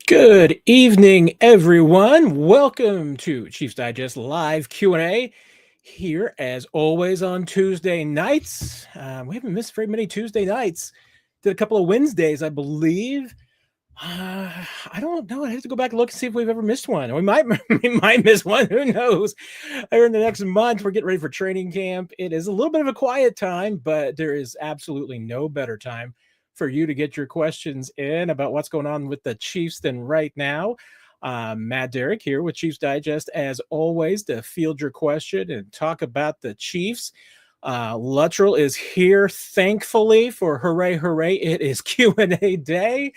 Good evening, everyone. Welcome to Chiefs Digest Live Q&A here, as always, on Tuesday nights. We haven't missed very many Tuesday nights. Did a couple of Wednesdays, I believe. I don't know. I have to go back and look and see if we've ever missed one. We might miss one. Who knows? In the next month, we're getting ready for training camp. It is a little bit of a quiet time, but there is absolutely no better time for you to get your questions in about what's going on with the Chiefs than right now. Matt Derrick here with Chiefs Digest, as always, to field your question and talk about the Chiefs. Luttrell is here, thankfully, for hooray, it is Q&A day.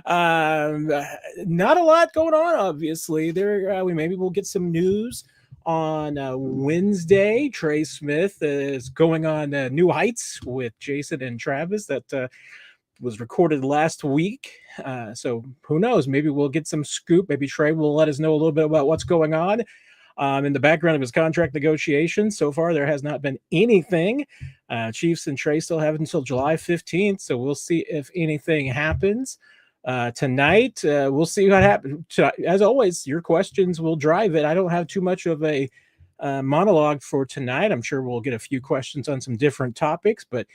Not a lot going on, obviously. Maybe we'll get some news on Wednesday. Trey Smith is going on new heights with Jason and Travis. That was recorded last week. So who knows? Maybe we'll get some scoop. Maybe Trey will let us know a little bit about what's going on. In the background of his contract negotiations, so far there has not been anything. Chiefs and Trey still have until July 15th, so we'll see if anything happens. Tonight, we'll see what happens. As always, your questions will drive it. I don't have too much of a monologue for tonight. I'm sure we'll get a few questions on some different topics, but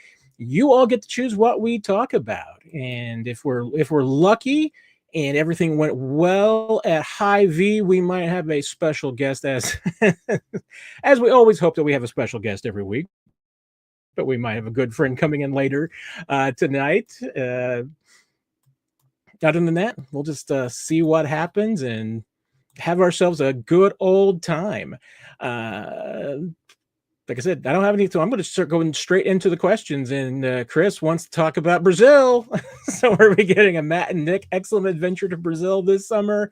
you all get to choose what we talk about. And if we're lucky and everything went well at Hy-Vee, we might have a special guest, as as we always hope that we have a special guest every week. But we might have a good friend coming in later tonight. Other than that, we'll just see what happens and have ourselves a good old time. Like I said, I don't have anything, so I'm going to start going straight into the questions. And Chris wants to talk about Brazil. So are we getting a Matt and Nick excellent adventure to Brazil this summer?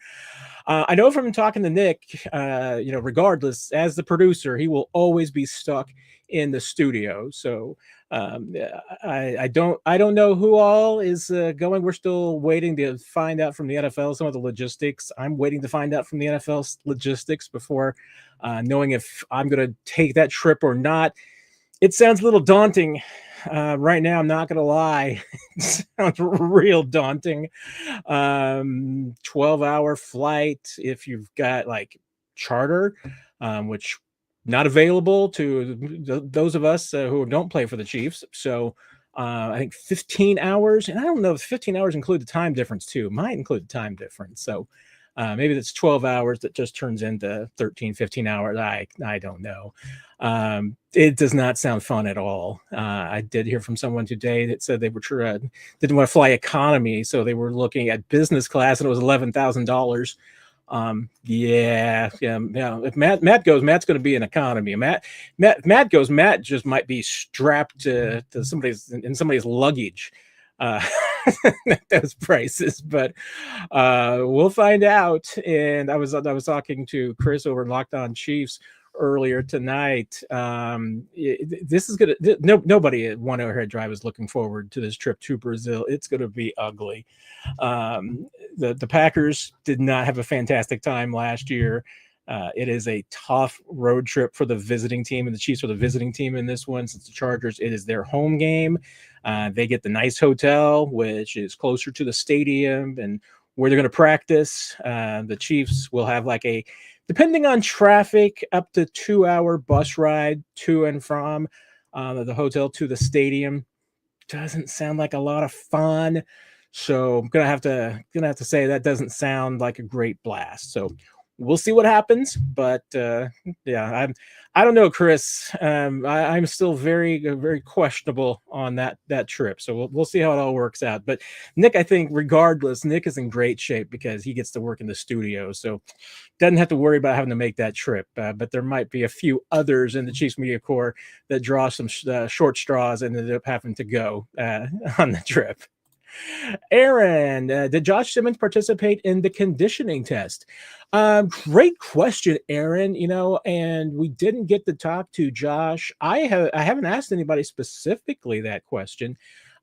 I know from talking to Nick, regardless, as the producer, he will always be stuck in the studio. So I don't know who all is going. We're still waiting to find out from the NFL some of the logistics. I'm waiting to find out from the NFL's logistics before knowing if I'm going to take that trip or not. It sounds a little daunting right now. I'm not going to lie. It sounds real daunting. 12-hour flight if you've got like charter, which not available to those of us who don't play for the Chiefs. So I think 15 hours, and I don't know if 15 hours include the time difference too. Might include the time difference. So maybe that's 12 hours that just turns into 13, 15 hours. I don't know. It does not sound fun at all. I did hear from someone today that said they were didn't want to fly economy, so they were looking at business class, and it was $11,000. Yeah. If Matt goes, Matt's going to be in economy. Matt goes, Matt just might be strapped to somebody's luggage. Those prices, but we'll find out. And I was talking to Chris over in Locked On Chiefs earlier tonight. This is nobody at One Overhead Drive is looking forward to this trip to Brazil. It's going to be ugly. The Packers did not have a fantastic time last year. It is a tough road trip for the visiting team, and the Chiefs are the visiting team in this one. Since the Chargers, it is their home game. They get the nice hotel, which is closer to the stadium and where they're going to practice. The Chiefs will have depending on traffic, up to 2-hour bus ride to and from the hotel to the stadium. Doesn't sound like a lot of fun. So I'm gonna have to say that doesn't sound like a great blast. So we'll see what happens, but yeah, I don't know, Chris. I'm still very questionable on that trip. So we'll see how it all works out. But Nick, I think regardless, Nick is in great shape because he gets to work in the studio, so doesn't have to worry about having to make that trip. But there might be a few others in the Chiefs media corps that draw some short straws and ended up having to go on the trip. Aaron, did Josh Simmons participate in the conditioning test? Great question, Aaron. And we didn't get to talk to Josh. I haven't asked anybody specifically that question.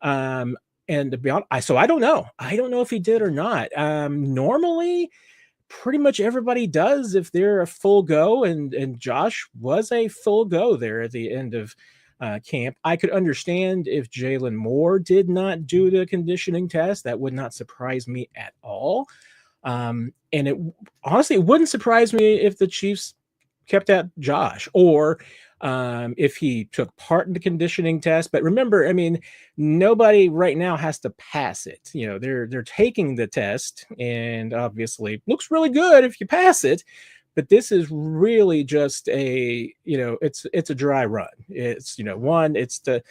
And to be honest, so I don't know. I don't know if he did or not. Normally, pretty much everybody does if they're a full go, and Josh was a full go there at the end of camp. I could understand if Jalen Moore did not do the conditioning test. That would not surprise me at all. And honestly, it wouldn't surprise me if the Chiefs kept out Josh, or if he took part in the conditioning test. But remember, I mean, nobody right now has to pass it. They're taking the test, and obviously looks really good if you pass it. But this is really just it's a dry run. It's it's to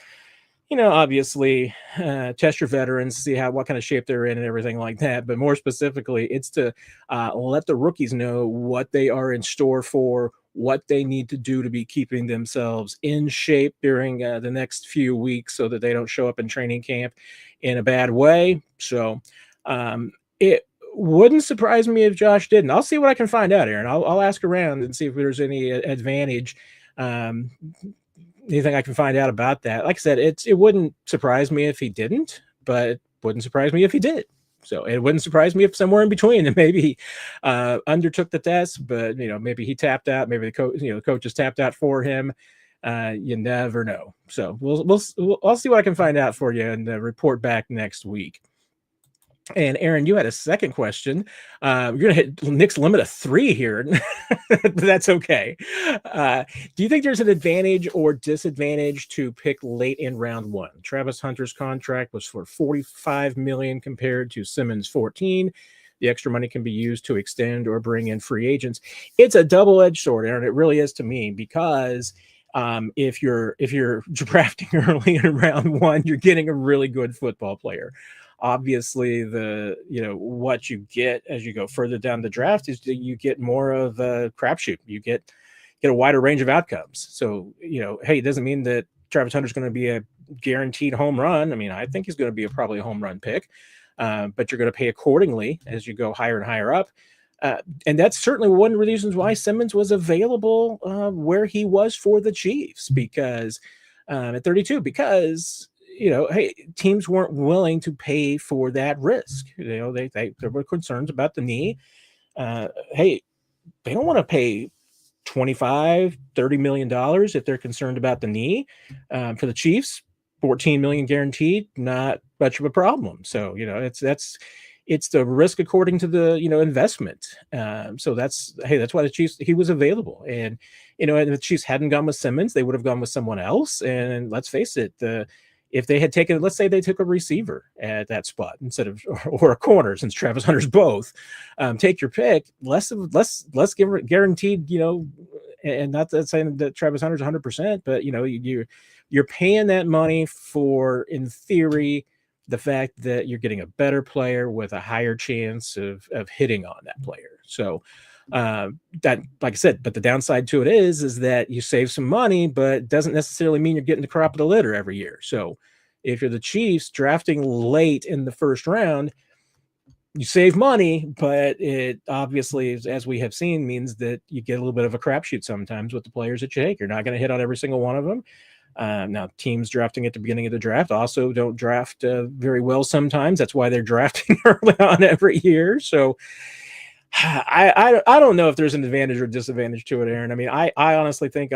obviously test your veterans, see what kind of shape they're in and everything like that. But more specifically, it's to let the rookies know what they are in store for, what they need to do to be keeping themselves in shape during the next few weeks so that they don't show up in training camp in a bad way. So it wouldn't surprise me if Josh didn't. I'll see what I can find out, Aaron. I'll ask around and see if there's any advantage. Anything I can find out about that. Like I said, it wouldn't surprise me if he didn't, but it wouldn't surprise me if he did. So it wouldn't surprise me if somewhere in between, and maybe he undertook the test, but maybe he tapped out. Maybe the coach just tapped out for him. You never know. So I'll see what I can find out for you and report back next week. And Aaron, you had a second question. You're gonna hit Nick's limit of 3 here. But that's okay. Do you think there's an advantage or disadvantage to pick late in round 1? Travis Hunter's contract was for $45 million compared to Simmons' 14. The extra money can be used to extend or bring in free agents. It's a double-edged sword, Aaron. It really is to me, because if you're drafting early in round 1, you're getting a really good football player. Obviously, what you get as you go further down the draft is that you get more of a crapshoot. You get a wider range of outcomes. So, hey, it doesn't mean that Travis Hunter's going to be a guaranteed home run. I mean, I think he's going to be probably a home run pick, but you're going to pay accordingly as you go higher and higher up. And that's certainly one of the reasons why Simmons was available where he was for the Chiefs, because at 32, because hey, teams weren't willing to pay for that risk. There were concerns about the knee. Hey, they don't want to pay $25-30 million if they're concerned about the knee. For the Chiefs, $14 million guaranteed, not much of a problem. So it's the risk according to the investment. So that's why the Chiefs, he was available. And and the Chiefs hadn't gone with Simmons, they would have gone with someone else. And let's face it, if they had taken, let's say they took a receiver at that spot instead of, or a corner, since Travis Hunter's both, take your pick, less guaranteed, and not that saying that Travis Hunter's 100%, but you're paying that money for, in theory, the fact that you're getting a better player with a higher chance of hitting on that player. So that, like I said, but the downside to it is that you save some money, but it doesn't necessarily mean you're getting the crop of the litter every year. So if you're the Chiefs drafting late in the first round, you save money, but it obviously, as we have seen, means that you get a little bit of a crapshoot sometimes with the players that you take. You're not going to hit on every single one of them. Now, teams drafting at the beginning of the draft also don't draft very well sometimes. That's why they're drafting early on every year. So I don't know if there's an advantage or disadvantage to it, Aaron. I mean, I honestly think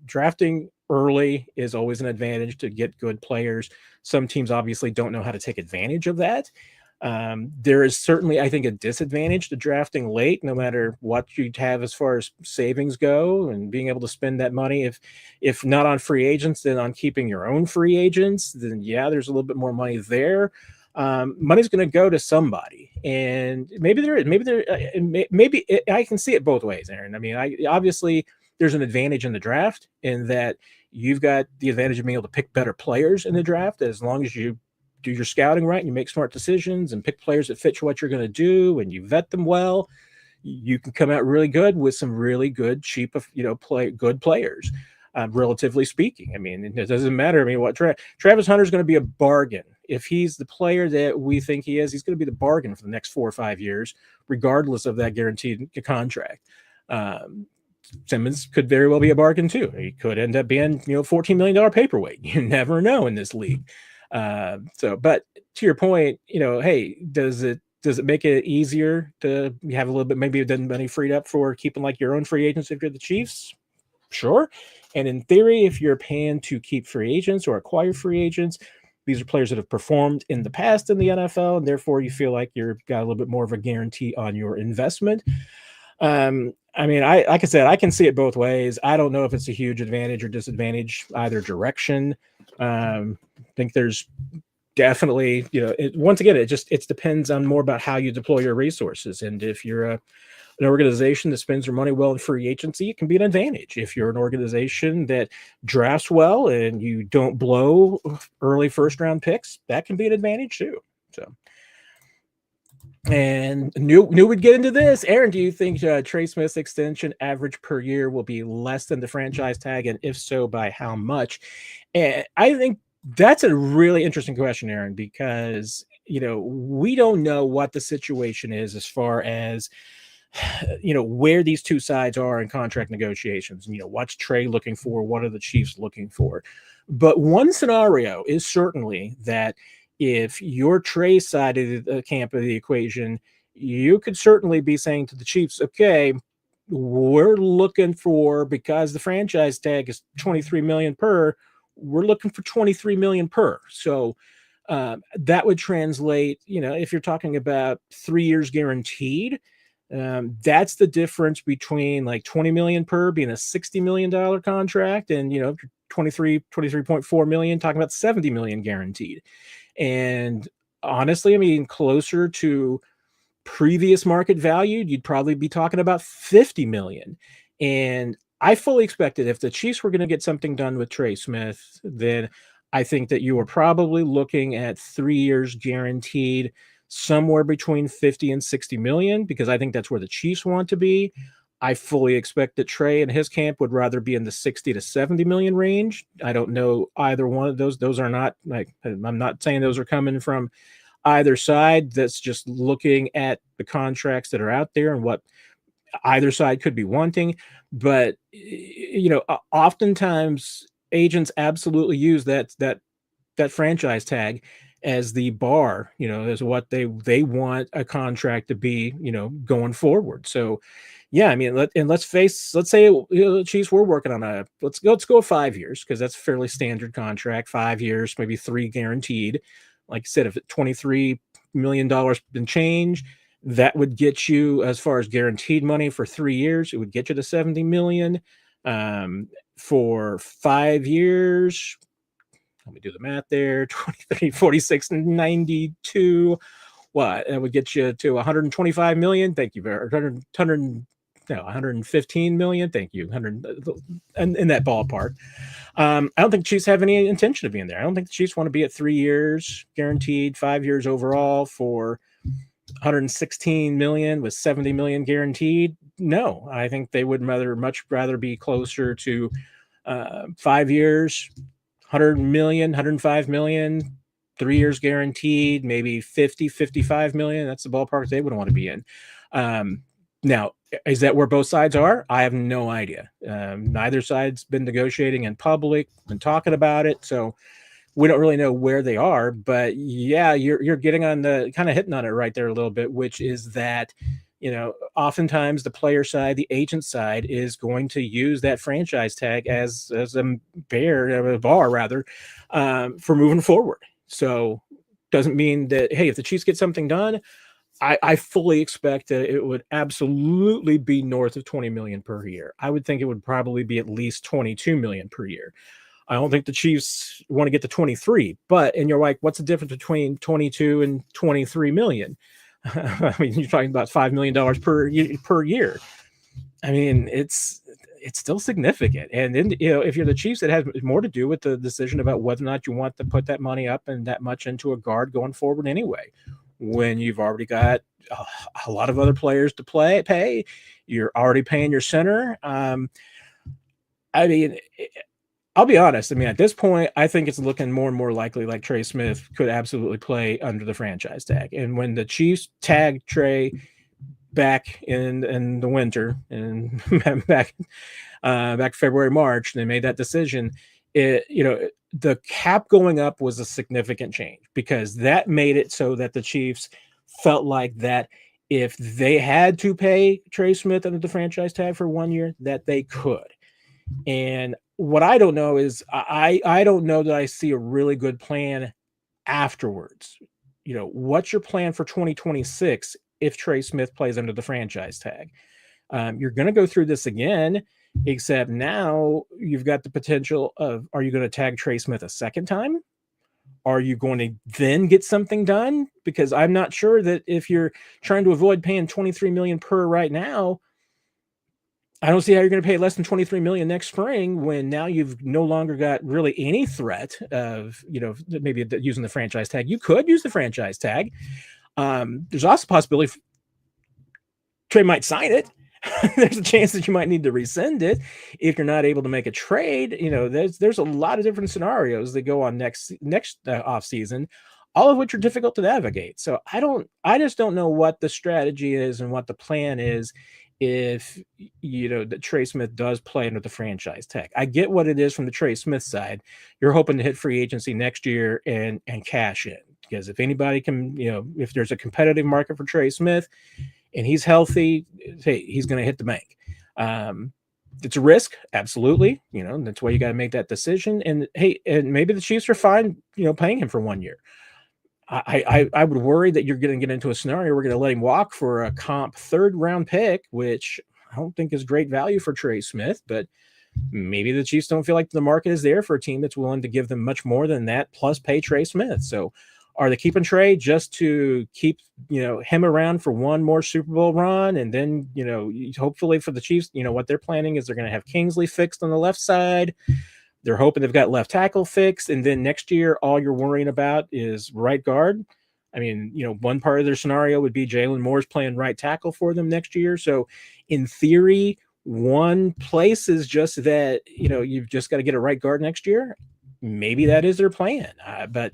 drafting early is always an advantage to get good players. Some teams obviously don't know how to take advantage of that. There is certainly, I think, a disadvantage to drafting late, no matter what you have as far as savings go and being able to spend that money. If not on free agents, then on keeping your own free agents, then yeah, there's a little bit more money there. Money's going to go to somebody, and maybe I can see it both ways, Aaron. I mean, obviously there's an advantage in the draft in that you've got the advantage of being able to pick better players in the draft, as long as you do your scouting right and you make smart decisions and pick players that fit what you're going to do and you vet them well. You can come out really good with some really good, cheap, good players, relatively speaking. I mean, it doesn't matter. I mean, what Travis Hunter is going to be a bargain. If he's the player that we think he is, he's going to be the bargain for the next 4 or 5 years, regardless of that guaranteed contract. Simmons could very well be a bargain too. He could end up being, $14 million paperweight. You never know in this league. But to your point, hey, does it make it easier to have a little bit, maybe money freed up for keeping like your own free agents if you're the Chiefs? Sure. And in theory, if you're paying to keep free agents or acquire free agents, These are players that have performed in the past in the NFL, and therefore you feel like you've got a little bit more of a guarantee on your investment. I mean, like I said, I can see it both ways. I don't know if it's a huge advantage or disadvantage either direction. I think there's definitely, once again, it depends on more about how you deploy your resources. And if you're an organization that spends their money well in free agency, it can be an advantage. If you're an organization that drafts well and you don't blow early first round picks, that can be an advantage too. So, and knew we'd get into this. Aaron, do you think Trey Smith's extension average per year will be less than the franchise tag? And if so, by how much? And I think that's a really interesting question, Aaron, because, we don't know what the situation is as far as, where these two sides are in contract negotiations. What's Trey looking for? What are the Chiefs looking for? But one scenario is certainly that if you're Trey side of the camp of the equation, you could certainly be saying to the Chiefs, okay, we're looking for, because the franchise tag is 23 million per, we're looking for 23 million per. So that would translate, if you're talking about 3 years guaranteed, that's the difference between like 20 million per being a $60 million contract. And, if you're 23.4 million, talking about 70 million guaranteed. And honestly, I mean, closer to previous market value, you'd probably be talking about 50 million. And I fully expected if the Chiefs were going to get something done with Trey Smith, then I think that you were probably looking at 3 years guaranteed, somewhere between 50 and 60 million, because I think that's where the Chiefs want to be. I fully expect that Trey and his camp would rather be in the 60 to 70 million range. I don't know either one of those. Those are not, like, I'm not saying those are coming from either side. That's just looking at the contracts that are out there and what either side could be wanting. But, oftentimes agents absolutely use that franchise tag as the bar, as what they want a contract to be, going forward. So, yeah, I mean, let's say, the Chiefs were working on let's go 5 years, because that's a fairly standard contract, 5 years, maybe 3 guaranteed. Like I said, if $23 million been change, that would get you, as far as guaranteed money for 3 years, it would get you to 70 million. For 5 years, let me do the math there. 23, 46, 92. What? That would get you to 125 million. Thank you very 115 million. Thank you. 100 in that ballpark. I don't think the Chiefs have any intention of being there. I don't think the Chiefs want to be at 3 years guaranteed, 5 years overall for 116 million with 70 million guaranteed. No, I think they would much rather be closer to 5 years, 100 million, 105 million, 3 years guaranteed, maybe 50, 55 million. That's the ballpark they would want to be in. Now, is that where both sides are? I have no idea. Neither side's been negotiating in public, been talking about it. So we don't really know where they are. But yeah, you're getting on kind of hitting on it right there a little bit, which is that, oftentimes the player side, the agent side, is going to use that franchise tag as a bar rather, for moving forward. So doesn't mean that, hey, if the Chiefs get something done, I fully expect that it would absolutely be north of 20 million per year. I would think it would probably be at least 22 million per year. I don't think the Chiefs want to get to 23, and you're like, what's the difference between 22 and 23 million? I mean, you're talking about $5 million per year. I mean, it's still significant. And then, if you're the Chiefs, it has more to do with the decision about whether or not you want to put that money up and that much into a guard going forward anyway. When you've already got a lot of other players to pay, you're already paying your center. I mean, I'll be honest. I mean, at this point, I think it's looking more and more likely like Trey Smith could absolutely play under the franchise tag. And when the Chiefs tagged Trey back in the winter and back February, March, and they made that decision, the cap going up was a significant change, because that made it so that the Chiefs felt like that if they had to pay Trey Smith under the franchise tag for 1 year, that they could. And what I don't know is I don't know that I see a really good plan afterwards. What's your plan for 2026 if Trey Smith plays under the franchise tag? You're going to go through this again, except now you've got the potential of, are you going to tag Trey Smith a second time? Are you going to then get something done? Because I'm not sure that if you're trying to avoid paying $23 million per right now, I don't see how you're going to pay less than $23 million next spring when now you've no longer got really any threat of, maybe using the franchise tag. You could use the franchise tag. There's also a possibility Trey might sign it. There's a chance that you might need to rescind it if you're not able to make a trade. There's a lot of different scenarios that go on next off season, all of which are difficult to navigate. So I just don't know what the strategy is and what the plan is if that Trey Smith does play under the franchise tag. I get what it is from the Trey Smith side. You're hoping to hit free agency next year and cash in, because if anybody can, if there's a competitive market for Trey Smith and he's healthy, hey, he's going to hit the bank. It's a risk, absolutely. That's why you got to make that decision. And hey, and maybe the Chiefs are fine, paying him for 1 year. I would worry that you're going to get into a scenario we're going to let him walk for a comp 3rd round pick, which I don't think is great value for Trey Smith, but maybe the Chiefs don't feel like the market is there for a team that's willing to give them much more than that plus pay Trey Smith. So are they keeping Trey just to keep, him around for one more Super Bowl run? And then, hopefully for the Chiefs, what they're planning is they're going to have Kingsley fixed on the left side. They're hoping they've got left tackle fixed. And then next year, all you're worrying about is right guard. I mean, one part of their scenario would be Jalen Moore's playing right tackle for them next year. So in theory, one place is just that, you've just got to get a right guard next year. Maybe that is their plan. But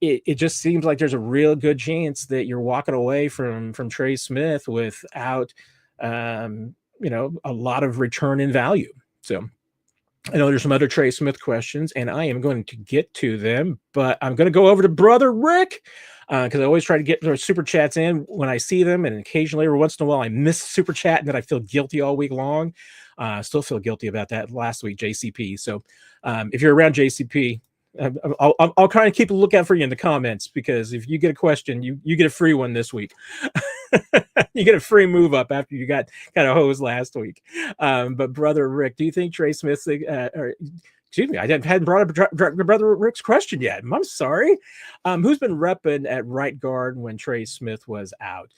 it just seems like there's a real good chance that you're walking away from Trey Smith without, a lot of return in value. So I know there's some other Trey Smith questions, and I am going to get to them, but I'm going to go over to Brother Rick, because I always try to get those super chats in when I see them, and occasionally, every once in a while, I miss super chat, and then I feel guilty all week long. Still feel guilty about that last week, JCP. So if you're around JCP, I'll kind of keep a lookout for you in the comments, because if you get a question, you get a free one this week. You get a free move up after you got kind of hosed last week. But Brother Rick, do you think Trey Smith, excuse me, I hadn't brought up Brother Rick's question yet. I'm sorry. Who's been repping at right guard when Trey Smith was out?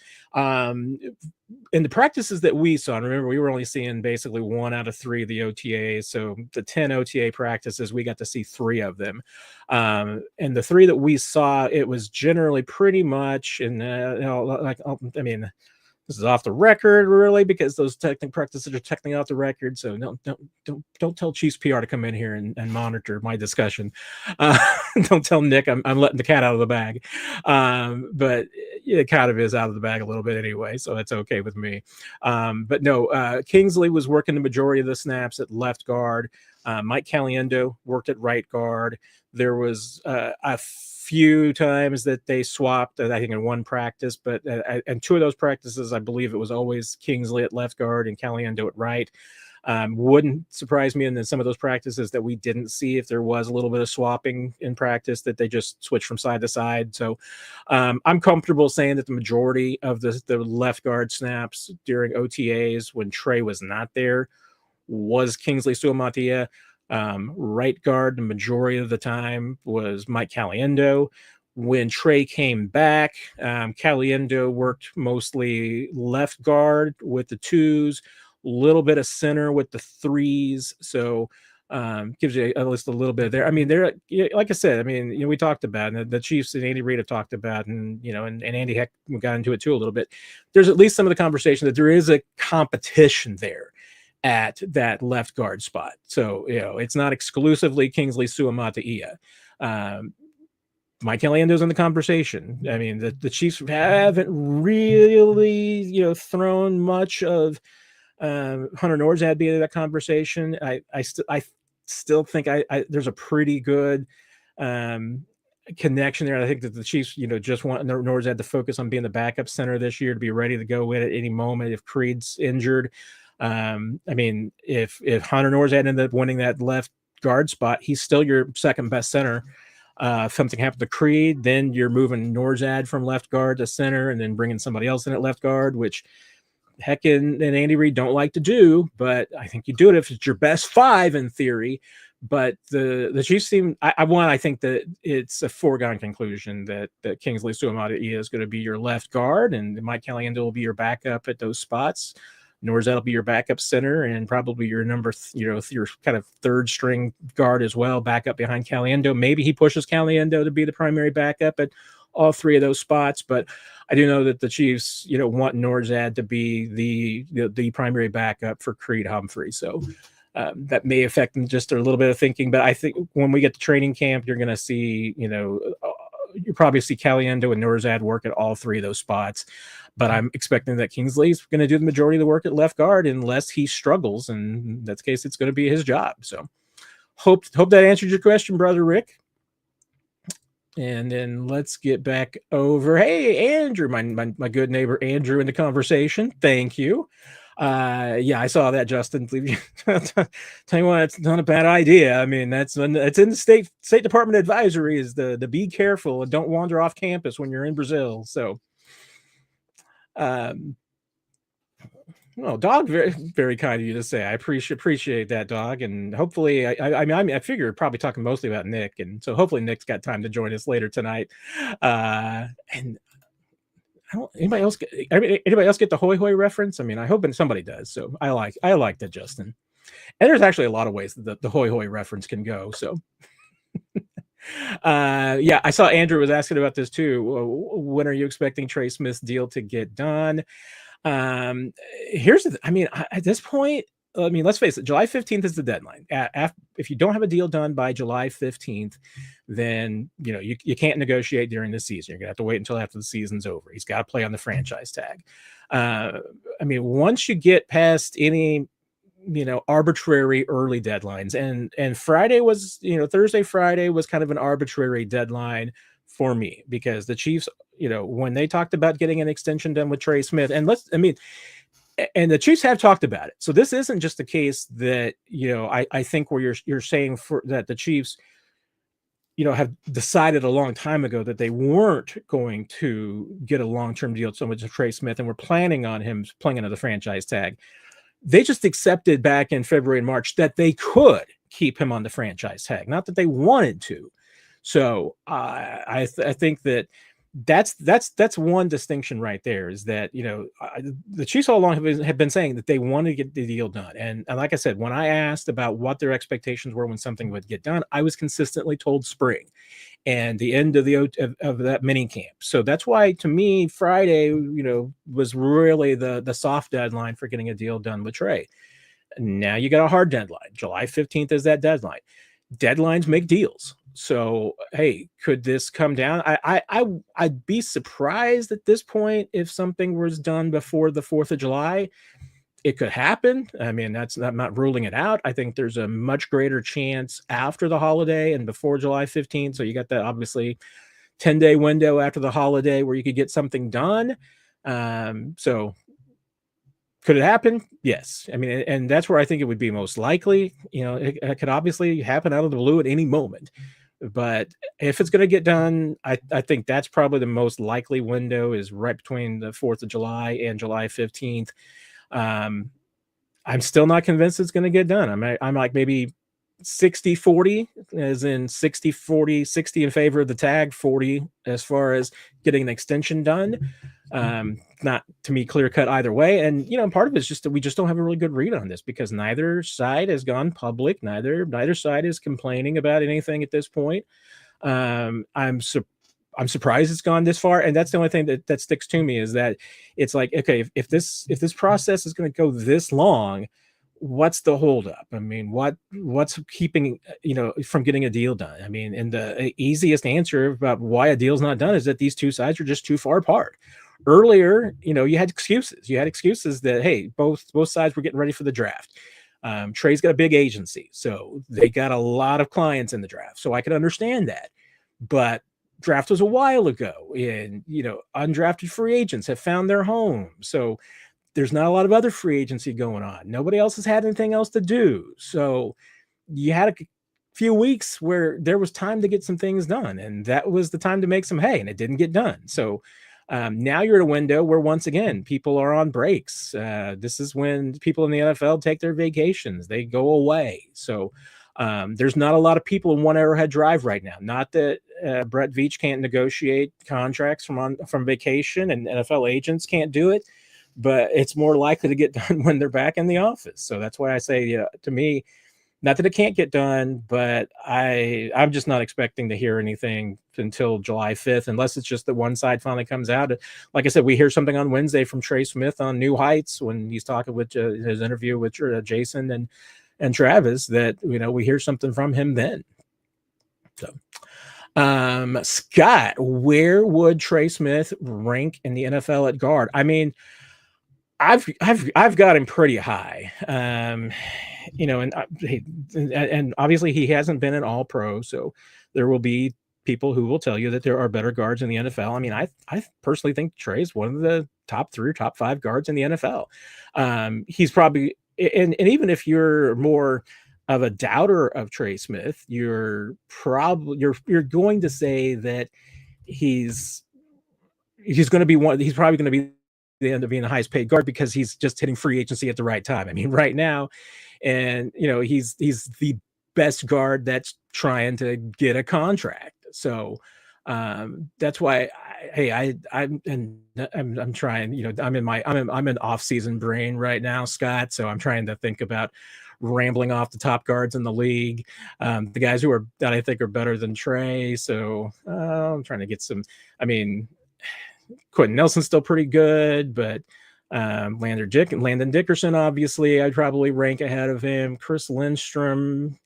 In the practices that we saw, and remember, we were only seeing basically 1 out of 3 of the OTAs. So the 10 OTA practices, we got to see 3 of them. And the 3 that we saw, it was generally pretty much, and this is off the record, really, because those technical practices are technically off the record. So don't tell Chiefs PR to come in here and monitor my discussion. Don't tell Nick I'm letting the cat out of the bag. But it kind of is out of the bag a little bit anyway, so that's okay with me. But no, Kingsley was working the majority of the snaps at left guard. Mike Caliendo worked at right guard. There was a few times that they swapped, I think in one practice, but and 2 of those practices, I believe it was always Kingsley at left guard and Caliendo at right. Wouldn't surprise me in some of those practices that we didn't see if there was a little bit of swapping in practice, that they just switched from side to side. So I'm comfortable saying that the majority of the left guard snaps during OTAs when Trey was not there was Kingsley Suamataia. Right guard the majority of the time was Mike Caliendo. When Trey came back, Caliendo worked mostly left guard with the 2s, a little bit of center with the 3s. So gives you at least a little bit there. I mean, they're, like I said, I mean, we talked about, and the Chiefs and Andy Reid have talked about, and and Andy Heck got into it too a little bit. There's at least some of the conversation that there is a competition there at that left guard spot. So, it's not exclusively Kingsley Suamataia. Mike Caliendo's in the conversation. I mean, the Chiefs haven't really, thrown much of Hunter Norzad being in that conversation. I still think there's a pretty good connection there. I think that the Chiefs, just want Norzad to focus on being the backup center this year, to be ready to go in at any moment if Creed's injured. I mean, if Hunter Norzad ended up winning that left guard spot, he's still your second best center. If something happened to Creed, then you're moving Norzad from left guard to center and then bringing somebody else in at left guard, which Heck and Andy Reid don't like to do, but I think you do it if it's your best 5 in theory. But the Chiefs seem, I think that it's a foregone conclusion that Kingsley Suamataia is going to be your left guard, and Mike Caliendo will be your backup at those spots. Norzad will be your backup center, and probably your your kind of third string guard as well, backup behind Caliendo. Maybe he pushes Caliendo to be the primary backup at all 3 of those spots, but I do know that the Chiefs, want Norzad to be the primary backup for Creed Humphrey. So that may affect them just a little bit of thinking. But I think when we get to training camp, you're going to see, you probably see Caliendo and Norzad work at all 3 of those spots. But I'm expecting that Kingsley's going to do the majority of the work at left guard unless he struggles. And in that case, it's going to be his job. So hope that answered your question, Brother Rick. And then let's get back over. Hey, Andrew, my good neighbor Andrew in the conversation. Thank you. Yeah, I saw that, Justin. Tell you what, it's not a bad idea. I mean, it's in the State Department advisory is the be careful and don't wander off campus when you're in Brazil. So, well, Dog, very, very kind of you to say. I appreciate that, Dog, and hopefully, I figure probably talking mostly about Nick, and so hopefully Nick's got time to join us later tonight. And I don't anybody else get the Hoy Hoy reference? I mean, I hope somebody does. So I like that, Justin. And there's actually a lot of ways that the Hoy Hoy reference can go. So. Yeah, I saw Andrew was asking about this too. When are you expecting Trey Smith's deal to get done? Here's the at this point, let's face it, July 15th is the deadline. If you don't have a deal done by July 15th, then you can't negotiate during the season. You're gonna have to wait until after the season's over. He's got to play on the franchise tag. Once you get past any arbitrary early deadlines, and Friday was, Thursday, Friday was kind of an arbitrary deadline for me because the Chiefs, when they talked about getting an extension done with Trey Smith, and and the Chiefs have talked about it. So this isn't just a case that, I think where you're saying that the Chiefs, have decided a long time ago that they weren't going to get a long-term deal so much with Trey Smith and were planning on him playing under the franchise tag. They just accepted back in February and March that they could keep him on the franchise tag, not that they wanted to. So I think that's one distinction right there is that, the Chiefs all along have been saying that they want to get the deal done. And like I said, when I asked about what their expectations were when something would get done, I was consistently told spring and the end of that mini camp. So that's why, to me, Friday, was really the soft deadline for getting a deal done with Trey. Now you got a hard deadline. July 15th is that deadline. Deadlines make deals. So, hey, could this come down? I'd be surprised at this point if something was done before the 4th of July. It could happen. I'm not ruling it out. I think there's a much greater chance after the holiday and before July 15th. So you got that obviously 10-day window after the holiday where you could get something done. So could it happen? Yes. And that's where I think it would be most likely. It could obviously happen out of the blue at any moment. But if it's going to get done, I think that's probably the most likely window is right between the 4th of July and July 15th. I'm still not convinced it's going to get done. I'm like maybe 60-40, as in 60-40, 60 in favor of the tag, 40 as far as getting an extension done. Not to me clear cut either way. And, part of it is just that we just don't have a really good read on this because neither side has gone public. Neither side is complaining about anything at this point. I'm surprised it's gone this far. And that's the only thing that sticks to me is that it's like, okay, if this process is going to go this long, what's the holdup? What's keeping, from getting a deal done? And the easiest answer about why a deal's not done is that these two sides are just too far apart. Earlier, you had excuses. You had excuses that, hey, both sides were getting ready for the draft. Trey's got a big agency, so they got a lot of clients in the draft. So I could understand that. But draft was a while ago, and undrafted free agents have found their home. So there's not a lot of other free agency going on. Nobody else has had anything else to do. So you had few weeks where there was time to get some things done, and that was the time to make some hay, and it didn't get done. So now you're at a window where, once again, people are on breaks. This is when people in the NFL take their vacations, they go away. So there's not a lot of people in one Arrowhead Drive right now. Not that Brett Veach can't negotiate contracts from vacation, and NFL agents can't do it, but it's more likely to get done when they're back in the office. So that's why I say, to me, not that it can't get done, but I'm just not expecting to hear anything until July 5th, unless it's just that one side finally comes out. Like I said, we hear something on Wednesday from Trey Smith on New Heights when he's talking with his interview with Jason and Travis, that, we hear something from him then. So, Scott, where would Trey Smith rank in the NFL at guard? I mean, I've got him pretty high. And obviously he hasn't been an all-pro, so there will be people who will tell you that there are better guards in the NFL. I mean, I personally think Trey's one of the top 3 or top 5 guards in the NFL. He's probably, and even if you're more of a doubter of Trey Smith, you're going to say that he's going to be he's probably going to be the end up being the highest paid guard because he's just hitting free agency at the right time. I mean, right now, and he's the best guard that's trying to get a contract. So that's why I'm trying, I'm in off-season brain right now, Scott. So I'm trying to think about rambling off the top guards in the league, the guys that I think are better than Trey. So I'm trying to get some, Quentin Nelson's still pretty good, but Landon Dickerson, obviously, I'd probably rank ahead of him. Chris Lindstrom.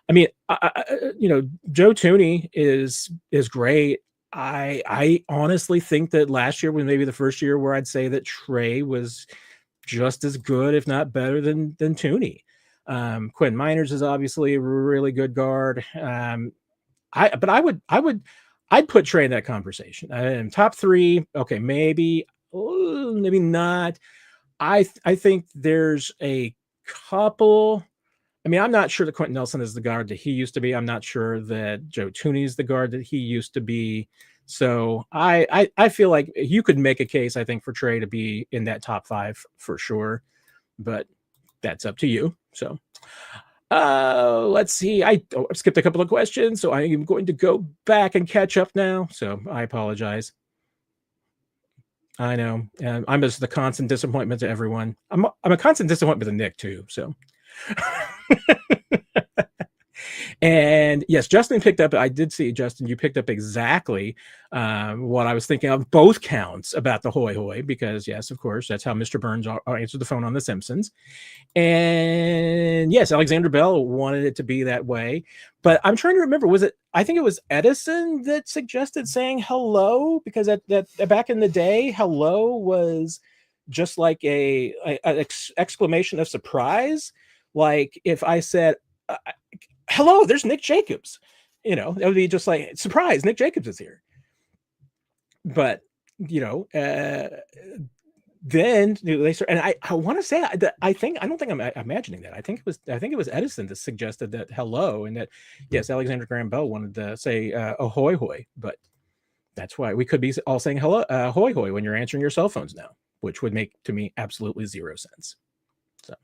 I mean, Joe Thuney is great. I honestly think that last year was maybe the first year where I'd say that Trey was just as good, if not better, than Thuney. Quinn Miners is obviously a really good guard. I'd put Trey in that conversation. Top 3, okay, maybe not. I think there's a couple. I'm not sure that Quentin Nelson is the guard that he used to be. I'm not sure that Joe Thuney is the guard that he used to be. So I feel like you could make a case, I think, for Trey to be in that top 5 for sure, but that's up to you. So let's see. I skipped a couple of questions, so I am going to go back and catch up now. So I apologize. I know. I'm just the constant disappointment to everyone. I'm a constant disappointment to Nick too. So, and yes, Justin picked up. I did see, Justin, you picked up exactly what I was thinking of, both counts about the hoy hoy, because yes, of course, that's how Mr. Burns answered the phone on The Simpsons. And yes, Alexander Bell wanted it to be that way, but I'm trying to remember, I think it was Edison that suggested saying hello, because that back in the day, hello was just like an exclamation of surprise. Like if I said, hello, there's Nick Jacobs, that would be just like, surprise, Nick Jacobs is here. But then they start, and I want to say that I don't think I'm imagining that. I think it was Edison that suggested that hello, and that yes, Alexander Graham Bell wanted to say ahoy hoy, but that's why we could be all saying hello ahoy hoy when you're answering your cell phones now, which would make to me absolutely zero sense. So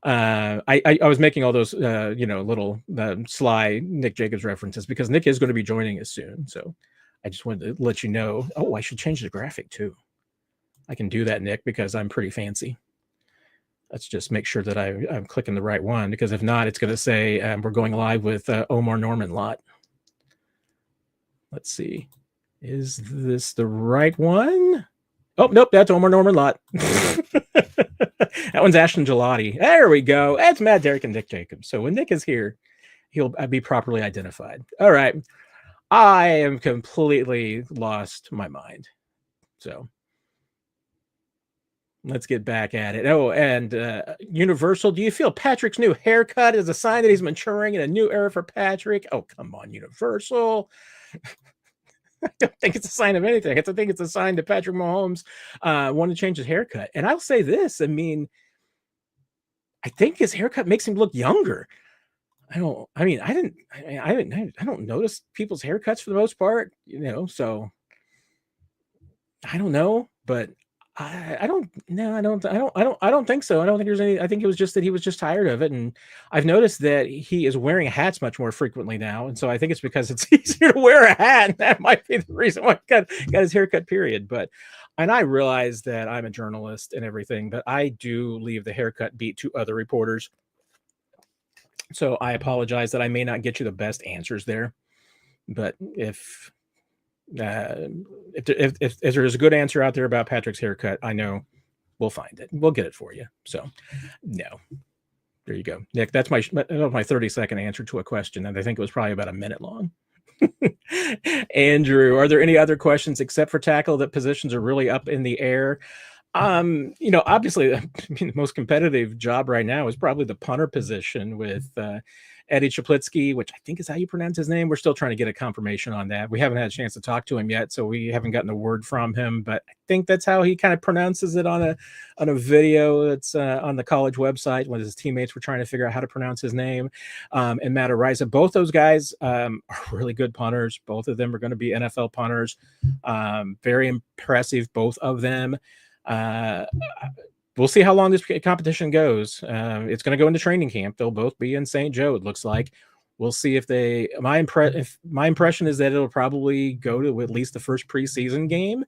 I was making all those little sly Nick Jacobs references because Nick is going to be joining us soon. So I just wanted to let you know. Oh, I should change the graphic too. I can do that, Nick, because I'm pretty fancy. Let's just make sure that I'm clicking the right one, because if not, it's going to say we're going live with Omar Norman Lot. Let's see. Is this the right one? Oh, nope, that's Omar Norman Lot. That one's Ashton Gelati. There we go. That's Matt Derrick and Nick Jacobs. So when Nick is here, he'll be properly identified. All right. I am completely lost my mind. So let's get back at it. Oh, and Universal, do you feel Patrick's new haircut is a sign that he's maturing in a new era for Patrick? Oh, come on, Universal. I don't think it's a sign of anything. I think it's a sign that Patrick Mahomes wanted to change his haircut. And I'll say this. I think his haircut makes him look younger. I don't notice people's haircuts for the most part, so I don't know, but I don't no, I don't think so. I don't think there's any. I think it was just that he was just tired of it, and I've noticed that he is wearing hats much more frequently now, and so I think it's because it's easier to wear a hat, and that might be the reason why he got his haircut. Period. And I realize that I'm a journalist and everything, but I do leave the haircut beat to other reporters. So I apologize that I may not get you the best answers there, but if there's a good answer out there about Patrick's haircut, I know we'll find it. We'll get it for you. So, no, there you go, Nick. That was my 30-second answer to a question, and I think it was probably about a minute long. Andrew, are there any other questions except for tackle that positions are really up in the air? Obviously, the most competitive job right now is probably the punter position with Eddie Chaplitsky, which I think is how you pronounce his name. We're still trying to get a confirmation on that. We haven't had a chance to talk to him yet, so we haven't gotten a word from him, but I think that's how he kind of pronounces it on a video that's on the college website when his teammates were trying to figure out how to pronounce his name. And Matt Derrick. Both those guys are really good punters. Both of them are going to be NFL punters. Very impressive, both of them. We'll see how long this competition goes. It's going to go into training camp. They'll both be in St. Joe, it looks like. We'll see if my impression is that it'll probably go to at least the first preseason game.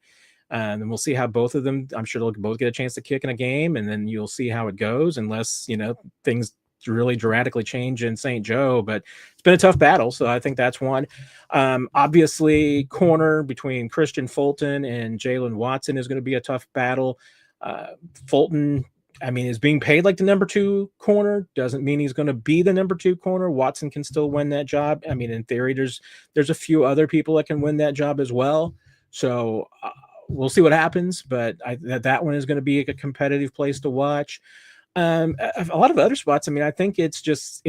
And then we'll see how both of them, I'm sure they'll both get a chance to kick in a game, and then you'll see how it goes, unless, things really dramatically change in St. Joe. But it's been a tough battle, so I think that's one. Obviously, corner between Christian Fulton and Jalen Watson is going to be a tough battle. Fulton, is being paid like the number 2 corner. Doesn't mean he's going to be the number 2 corner. Watson can still win that job. In theory, there's a few other people that can win that job as well. So we'll see what happens, but that one is going to be a competitive place to watch. A lot of other spots, I think it's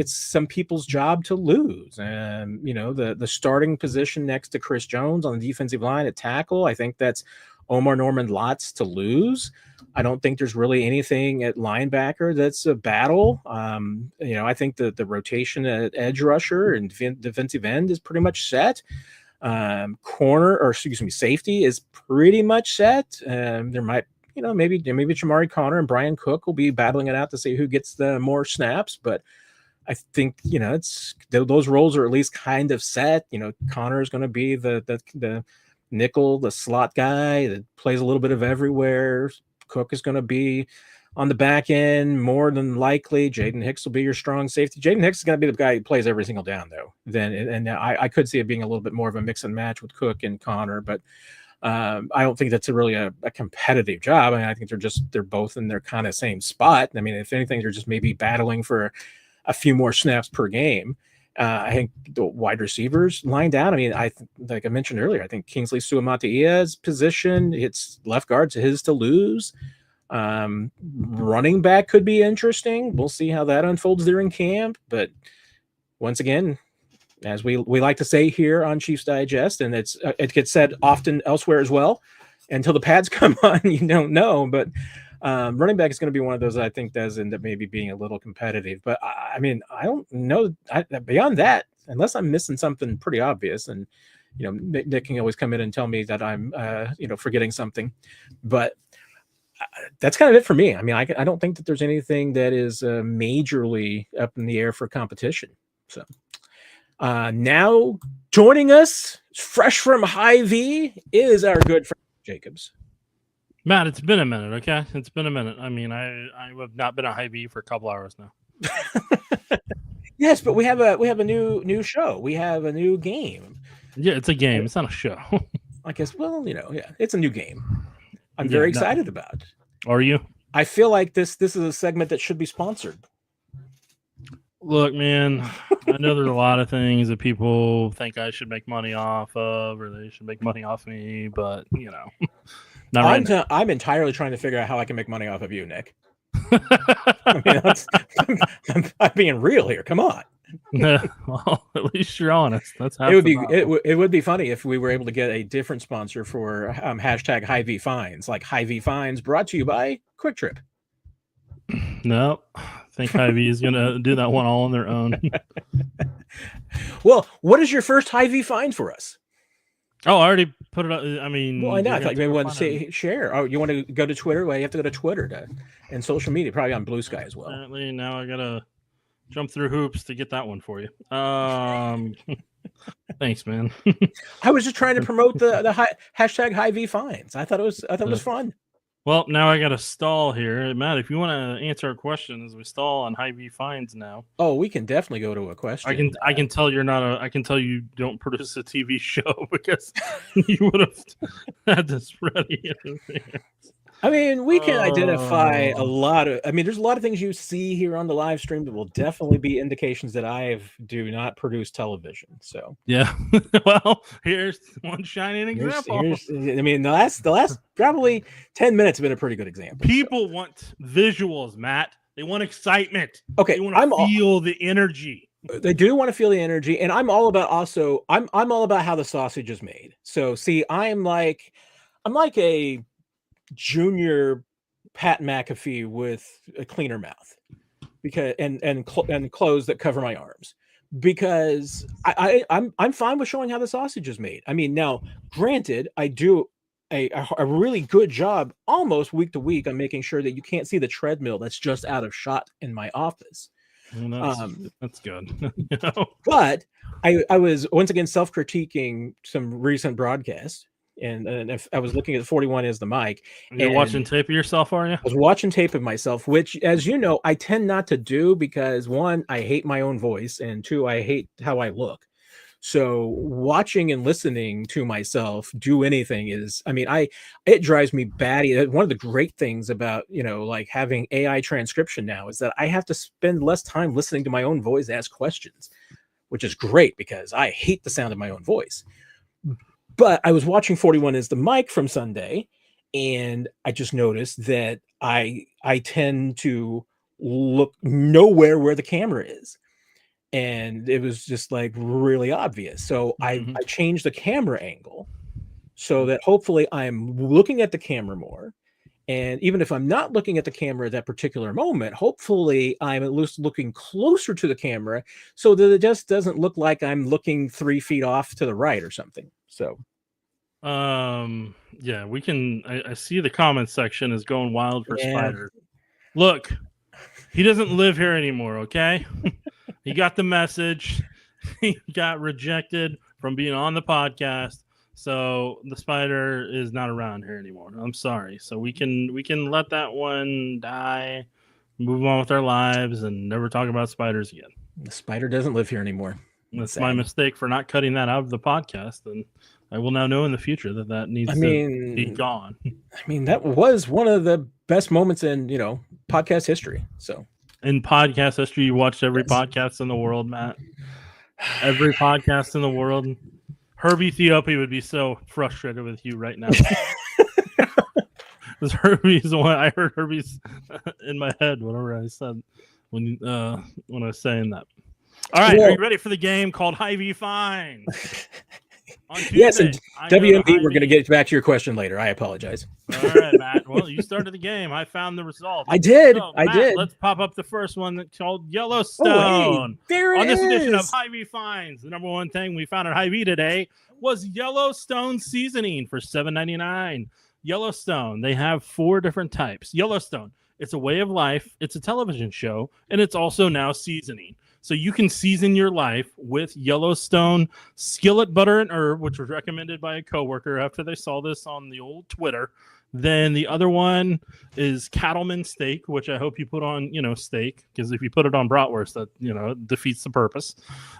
some people's job to lose. The starting position next to Chris Jones on the defensive line at tackle, I think that's Omar Norman Lots to lose. I don't think there's really anything at linebacker that's a battle. I think the rotation at edge rusher and defensive end is pretty much set. Safety is pretty much set. There might, maybe Jamari Connor and Brian Cook will be battling it out to see who gets the more snaps, but I think, it's those roles are at least kind of set. Connor is going to be the nickel, the slot guy that plays a little bit of everywhere. Cook is going to be on the back end more than likely. Jaden Hicks will be your strong safety. Jaden Hicks is going to be the guy who plays every single down, though. I could see it being a little bit more of a mix and match with Cook and Connor, but I don't think that's really a competitive job. I think they're both in their kind of same spot. If anything, they're just maybe battling for a few more snaps per game. I think the wide receivers lined out. Like I mentioned earlier, I think Kingsley Suamata'ia's position, it's left guard's his to lose. Running back could be interesting. We'll see how that unfolds during camp. But once again, as we like to say here on Chiefs Digest, and it gets said often elsewhere as well, until the pads come on, you don't know. But running back is going to be one of those that I think does end up maybe being a little competitive. But I don't know. Beyond that, unless I'm missing something pretty obvious, and Nick can always come in and tell me that I'm forgetting something. But that's kind of it for me. I don't think that there's anything that is majorly up in the air for competition. So now joining us, fresh from Hy-Vee, is our good friend Jacobs. Matt, it's been a minute, okay? It's been a minute. I have not been at Hy-Vee for a couple hours now. Yes, but we have a new show. We have a new game. Yeah, it's a game. It's not a show. I guess. Well, it's a new game. I'm very excited about. Are you? I feel like this is a segment that should be sponsored. Look, man, I know there's a lot of things that people think I should make money off of, or they should make money off me, but not right now. I'm entirely trying to figure out how I can make money off of you, Nick. I'm being real here. Come on. Well, at least you're honest. That's how it would be funny if we were able to get a different sponsor for hashtag Hy-Vee Fines, like Hy-Vee Fines, brought to you by Quick Trip. No, think Hy-Vee is going to do that one all on their own. Well, what is your first Hy-Vee find for us? Oh, I already put it up. I mean, well, I know. I thought you maybe want to share. Oh, you want to go to Twitter? Well, you have to go to Twitter and social media, probably on Blue Sky as well. Apparently, now I gotta jump through hoops to get that one for you. Thanks, man. I was just trying to promote the hashtag Hy-Vee finds. I thought it was fun. Well, now I got to stall here, Matt. If you want to answer our question as we stall on Hy-Vee finds now. Oh, we can definitely go to a question. I can tell you're not a. I can tell you don't produce a TV show because you would have had this ready. I mean, we can identify a lot of. I mean, there's a lot of things you see here on the live stream that will definitely be indications that I do not produce television. So yeah, well, here's one shining example. I mean, the last probably 10 minutes have been a pretty good example. People want visuals, Matt. They want excitement. Okay, they want to feel the energy. They do want to feel the energy, and I'm all about I'm all about how the sausage is made. So see, I'm like a junior Pat McAfee with a cleaner mouth, because and clothes that cover my arms, because I'm fine with showing how the sausage is made. I mean, now granted, I do a really good job almost week to week on making sure that you can't see the treadmill that's just out of shot in my office. Well, that's good. You know? But I was once again self-critiquing some recent broadcasts. And if I was looking at 41 as the mic. You're watching tape of yourself, are you? I was watching tape of myself, which, as you know, I tend not to do because, one, I hate my own voice, and two, I hate how I look. So watching and listening to myself do anything is, I mean, it drives me batty. One of the great things about, like having AI transcription now is that I have to spend less time listening to my own voice ask questions, which is great because I hate the sound of my own voice. But I was watching 41 as the mic from Sunday, and I just noticed that I tend to look nowhere where the camera is. And it was just like really obvious. So I changed the camera angle so that hopefully I'm looking at the camera more. And even if I'm not looking at the camera at that particular moment, hopefully I'm at least looking closer to the camera so that it just doesn't look like I'm looking 3 feet off to the right or something. So, yeah, we can. I see the comment section is going wild for Spider. Look, he doesn't live here anymore. Okay, he got the message. He got rejected from being on the podcast, so the Spider is not around here anymore. I'm sorry. So we can let that one die, move on with our lives, and never talk about spiders again. The Spider doesn't live here anymore. That's my mistake for not cutting that out of the podcast, and I will now know in the future that needs to be gone. I mean, that was one of the best moments in, podcast history. So in podcast history, you watched every podcast in the world, Matt. Every podcast in the world. Herbie Ethiopia would be so frustrated with you right now. Because Herbie's the one I heard Herbie's in my head whenever I said when I was saying that. All right, are you ready for the game called Hy-Vee Finds? Yes, and WMB, we're going to get back to your question later. I apologize. All right, Matt. Well, you started the game. I found the result. I did. So, I Matt, did. Let's pop up the first one that's called Yellowstone. Oh, hey, there it is. On this edition of Hy-Vee Finds, the number one thing we found at Hy-Vee today was Yellowstone seasoning for $7.99. Yellowstone, they have 4 different types. Yellowstone, it's a way of life, it's a television show, and it's also now seasoning. So you can season your life with Yellowstone skillet butter and herb, which was recommended by a coworker after they saw this on the old Twitter. Then the other one is cattleman steak, which I hope you put on, steak, because if you put it on bratwurst, that, defeats the purpose.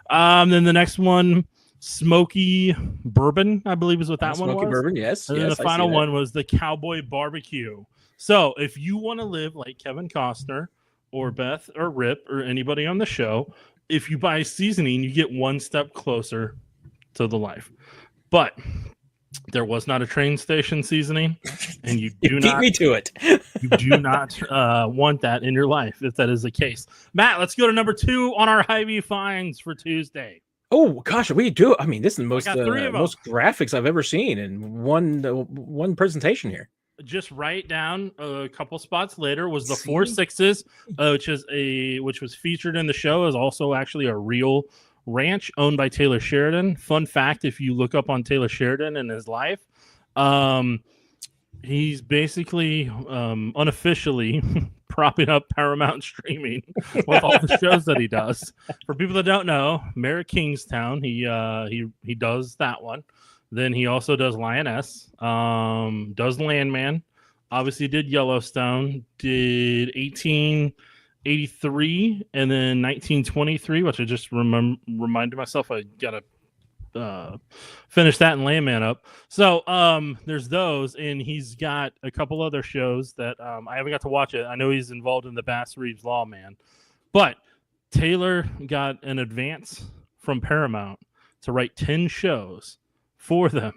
Then the next one, smoky bourbon, I believe is what that one was. Smoky bourbon, yes. And then the final one was the cowboy barbecue. So if you want to live like Kevin Costner or Beth or Rip or anybody on the show, if you buy seasoning, you get one step closer to the life. But there was not a train station seasoning, and you do not beat me to it. You do not want that in your life if that is the case. Matt, let's go to number 2 on our Hy-Vee finds for Tuesday. Oh gosh, we do. I mean, this is the most graphics I've ever seen in one presentation here. just right down a couple spots later was the See? 4.6s, which was featured in the show, is also actually a real ranch owned by Taylor Sheridan. Fun fact: if you look up on Taylor Sheridan and his life, he's basically unofficially propping up Paramount streaming with all the shows that he does. For people that don't know, Mayor of Kingstown, he does that one. Then he also does Lioness, does Landman, obviously did Yellowstone, did 1883, and then 1923, which I just reminded myself I gotta finish that and Landman up. So there's those, and he's got a couple other shows that I haven't got to watch it. I know he's involved in the Bass Reeves Lawman, but Taylor got an advance from Paramount to write 10 shows for them,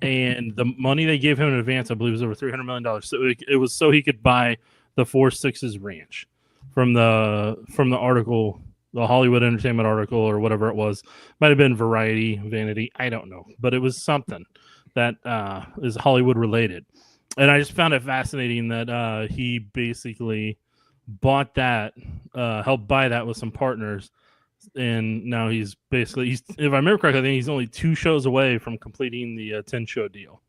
and the money they gave him in advance, I believe, was over $300 million. So it was so he could buy the 4.6s ranch from the article, the Hollywood Entertainment article, or whatever it was. Might have been Variety, Vanity, I don't know, but it was something that is Hollywood related. And I just found it fascinating that he basically bought that, helped buy that with some partners. And now he's if I remember correctly, I think he's only 2 shows away from completing the 10-show deal.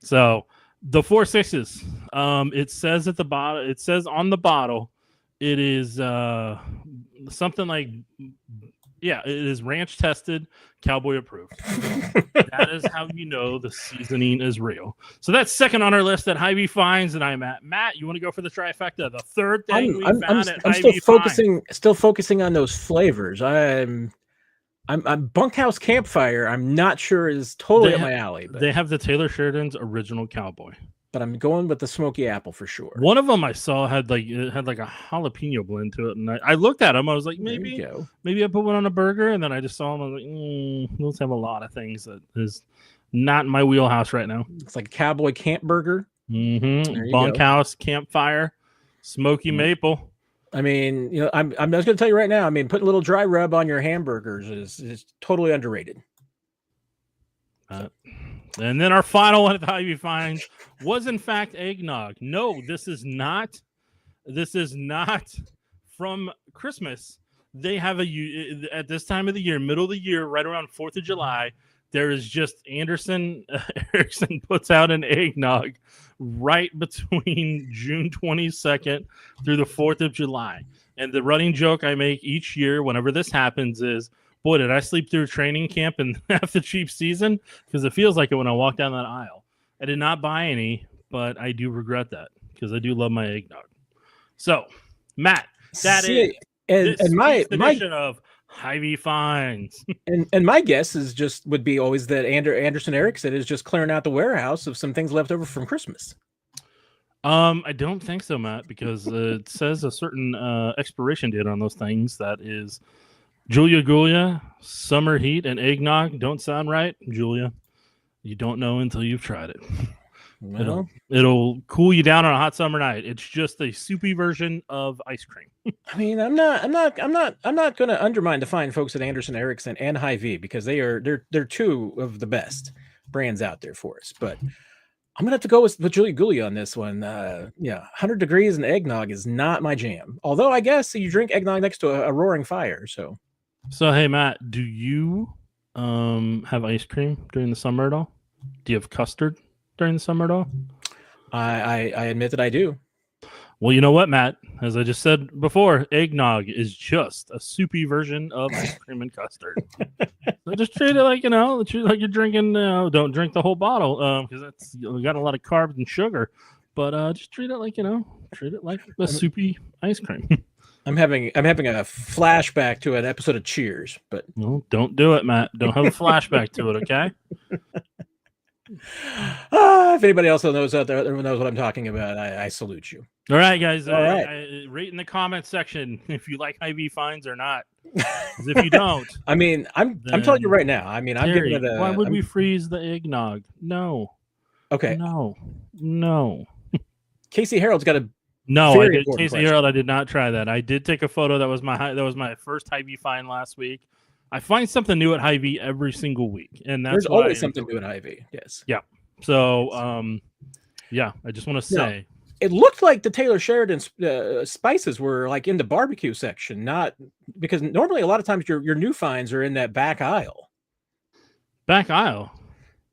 So the 4.6s, it says at the bottom, it says on the bottle, it is something like, it is ranch tested, cowboy approved. That is how you know the seasoning is real. So that's second on our list that Hy-Vee finds, and I'm at. Matt, you want to go for the trifecta? The third thing I'm still focusing on those flavors. I'm Bunkhouse Campfire. I'm not sure is totally up my alley. But they have the Taylor Sheridan's original cowboy. But I'm going with the smoky apple for sure. One of them I saw had like a jalapeno blend to it, and I looked at them. I was like, maybe I put one on a burger, and then I just saw them. I was like, those have a lot of things that is not in my wheelhouse right now. It's like a cowboy camp burger. Bunkhouse Campfire, smoky maple. I mean, I'm just going to tell you right now. I mean, putting a little dry rub on your hamburgers is totally underrated. And then our final one at the Hy-Vee finds was in fact eggnog. No, this is not from Christmas. They have at this time of the year, middle of the year, right around 4th of July, there is just Erickson puts out an eggnog right between June 22nd through the 4th of July. And the running joke I make each year whenever this happens is, boy, did I sleep through training camp and half the Chiefs season? Because it feels like it when I walk down that aisle. I did not buy any, but I do regret that because I do love my eggnog. So, Matt, that is my edition of Hy-Vee finds. and my guess would be always that Anderson Erickson is just clearing out the warehouse of some things left over from Christmas. I don't think so, Matt, because it says a certain expiration date on those things. That is Julia, summer heat, and eggnog. Don't sound right, Julia. You don't know until you've tried it. Well, it'll cool you down on a hot summer night. It's just a soupy version of ice cream. I mean, I'm not going to undermine the fine folks at Anderson Erickson and Hy-Vee because they're 2 of the best brands out there for us. But I'm gonna have to go with Julia Gulia on this one. 100 degrees and eggnog is not my jam. Although I guess you drink eggnog next to a roaring fire. So hey, Matt, do you have ice cream during the summer at all? Do you have custard during the summer at all? I admit that I do. Well, you know what, Matt? As I just said before, eggnog is just a soupy version of ice cream and custard. So just treat it like you're drinking. Don't drink the whole bottle because that's got a lot of carbs and sugar. But just treat it like a soupy ice cream. I'm having a flashback to an episode of Cheers, but no, don't do it, Matt. Don't have a flashback to it, okay? If anybody else knows out there knows what I'm talking about, I salute you. All right, guys. All right. Rate in the comment section if you like Hy-Vee finds or not. Because if you don't, I mean, I'm telling you right now. I mean, I'm Terry, giving it a. Why would we freeze the eggnog? No. Okay. No. Casey Harold's got a. No, I did. Casey Harold, I did not try that. I did take a photo. That was my first Hy-Vee find last week. I find something new at Hy-Vee every single week, and that's there's always something new at Hy-Vee. Yes. Yeah. So, Yeah, I just want to No. say It looked like the Taylor Sheridan spices were like in the barbecue section, not because normally a lot of times your new finds are in that back aisle. back aisle.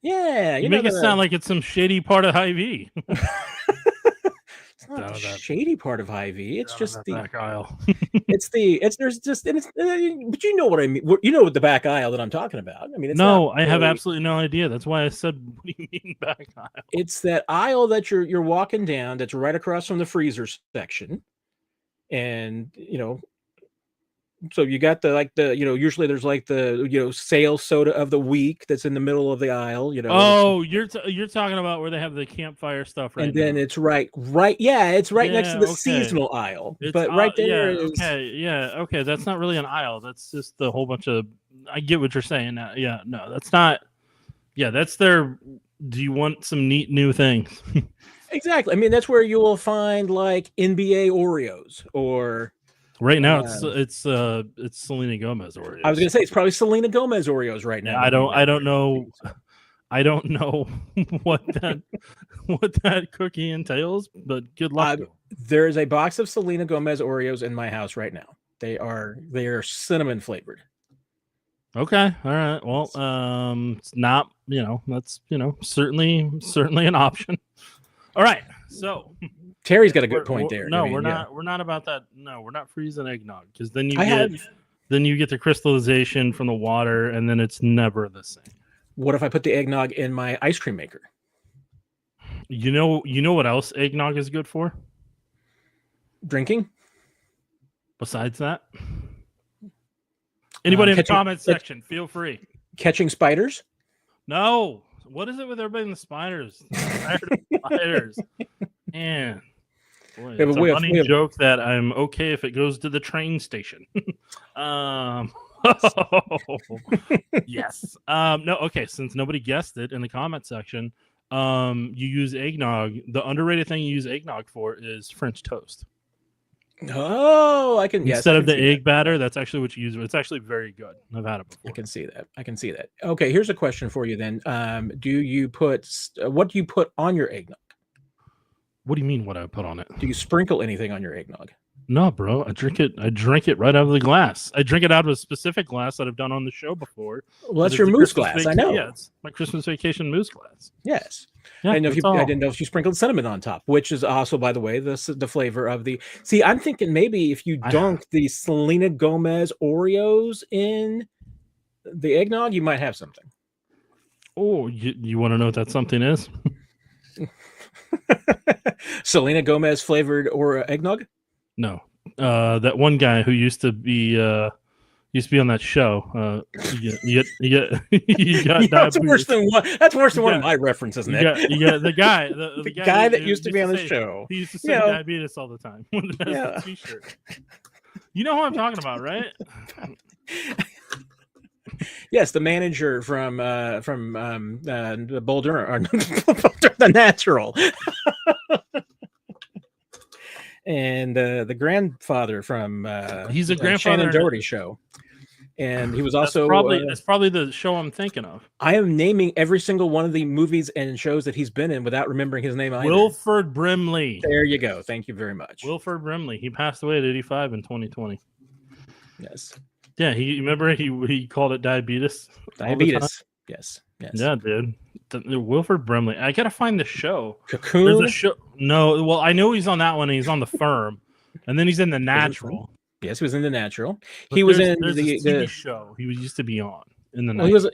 Yeah, You make it sound like it's some shady part of Hy-Vee. It's not the shady part of Hy-Vee. It's just the back aisle. but you know what I mean. You know what the back aisle that I'm talking about. I mean, it's No, I have absolutely no idea. That's why I said, what do you mean back aisle? It's that aisle that you're walking down that's right across from the freezer section. And so you got usually there's like the sale soda of the week that's in the middle of the aisle. Oh, you're talking about where they have the campfire stuff, right? And then it's right. Yeah, it's right next to the seasonal aisle. But right there is okay. That's not really an aisle. That's just a whole bunch of. I get what you're saying. Yeah, no, that's not. Yeah, that's their. Do you want some neat new things? Exactly. I mean, that's where you will find like NBA Oreos or. Right now, it's Selena Gomez Oreos. I was gonna say it's probably Selena Gomez Oreos right now. I don't know. I don't know what that cookie entails, but good luck. There is a box of Selena Gomez Oreos in my house right now. They are cinnamon flavored. Okay, all right. Well, it's not. That's certainly an option. All right, so. Terry's got a good point there. No, we're not. We're not about that. No, we're not freezing eggnog because then you get the crystallization from the water, and then it's never the same. What if I put the eggnog in my ice cream maker? You know what else eggnog is good for? Drinking. Besides that, anybody in the comment section, feel free. Catching spiders. No. What is it with everybody in the spiders? Spiders. Man. Boy, it's a funny joke that I'm okay if it goes to the train station. Yes. No, okay. Since nobody guessed it in the comment section, you use eggnog. The underrated thing you use eggnog for is French toast. Oh, I can. Instead of the egg batter, that's actually what you use. It's actually very good. I've had it before. I can see that. Okay, here's a question for you then. What do you put on your eggnog? What do you mean? What I put on it? Do you sprinkle anything on your eggnog? No, bro. I drink it right out of the glass. I drink it out of a specific glass that I've done on the show before. Well, that's your moose glass. I know. Yeah, it's my Christmas vacation moose glass. Yes. Yeah, I didn't know if you sprinkled cinnamon on top, which is also, by the way, the flavor of the. See, I'm thinking maybe if you dunk the Selena Gomez Oreos in the eggnog, you might have something. Oh, you want to know what that something is? Selena Gomez flavored or eggnog? No, that one guy who used to be on that show. You got that's worse than one. That's worse than one of my references, Nick. The guy, the guy that used to be on the show. He used to say diabetes all the time. The t-shirt. You know who I'm talking about, right? Yes, the manager from Boulder, or the Natural. And the grandfather from he's a grandfather Shannon Doherty show, and he was also that's probably the show I'm thinking of. I am naming every single one of the movies and shows that he's been in without remembering his name either. Wilford Brimley. There you go. Thank you very much. Wilford Brimley. He passed away at 85 in 2020. Yes. Yeah. He called it diabetes. Diabetes. Yes. Yeah, dude. Wilford Brimley. I gotta find the show. Cocoon. There's a show. No, well, I know he's on that one. And he's on The Firm, and then he's in The Natural. Yes, he was in The Natural. But he was in the TV show. He used to be on in the. Well, he was.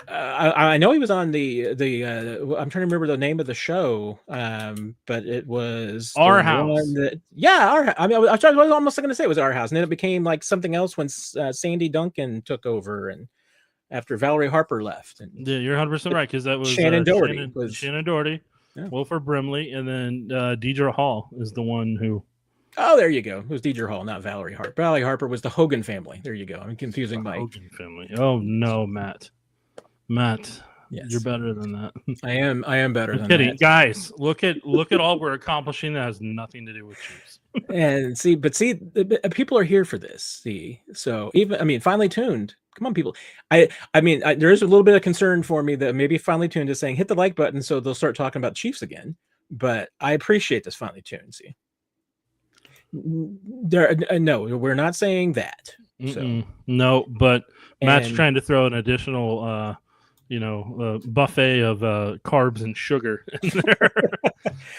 I know he was on the. I'm trying to remember the name of the show, but it was Our House. Our. I mean, I was almost going to say it was Our House, and then it became like something else when Sandy Duncan took over and. After Valerie Harper left. And yeah, you're 100% right, because that was Shannon Doherty. Shannon Doherty, yeah. Wilford Brimley, and then Deidre Hall is the one who... Oh, there you go. It was Deidre Hall, not Valerie Harper. Valerie Harper was the Hogan family. There you go. I'm confusing my... Hogan family. Oh, no, Matt. Yes. You're better than that. I am better than kidding. That. Guys, look at all we're accomplishing that has nothing to do with Chiefs. And see, people are here for this. See, so finally tuned. Come on, people. I mean, there is a little bit of concern for me that maybe finally tuned is saying hit the like button so they'll start talking about Chiefs again. but I appreciate this finely tuned. See, no, we're not saying that. So no, but Matt's And- trying to throw an additional, buffet of carbs and sugar in there.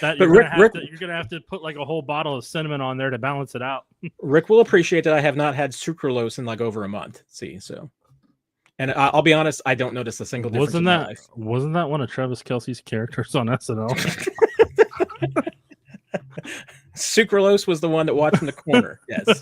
That But you're gonna have to put like a whole bottle of cinnamon on there to balance it out. Rick will appreciate that I have not had sucralose in like over a month. See, so, and I'll be honest, I don't notice a single difference in my life. Wasn't that one of Travis Kelce's characters on SNL? Sucralose was the one that watched in the corner. Yes.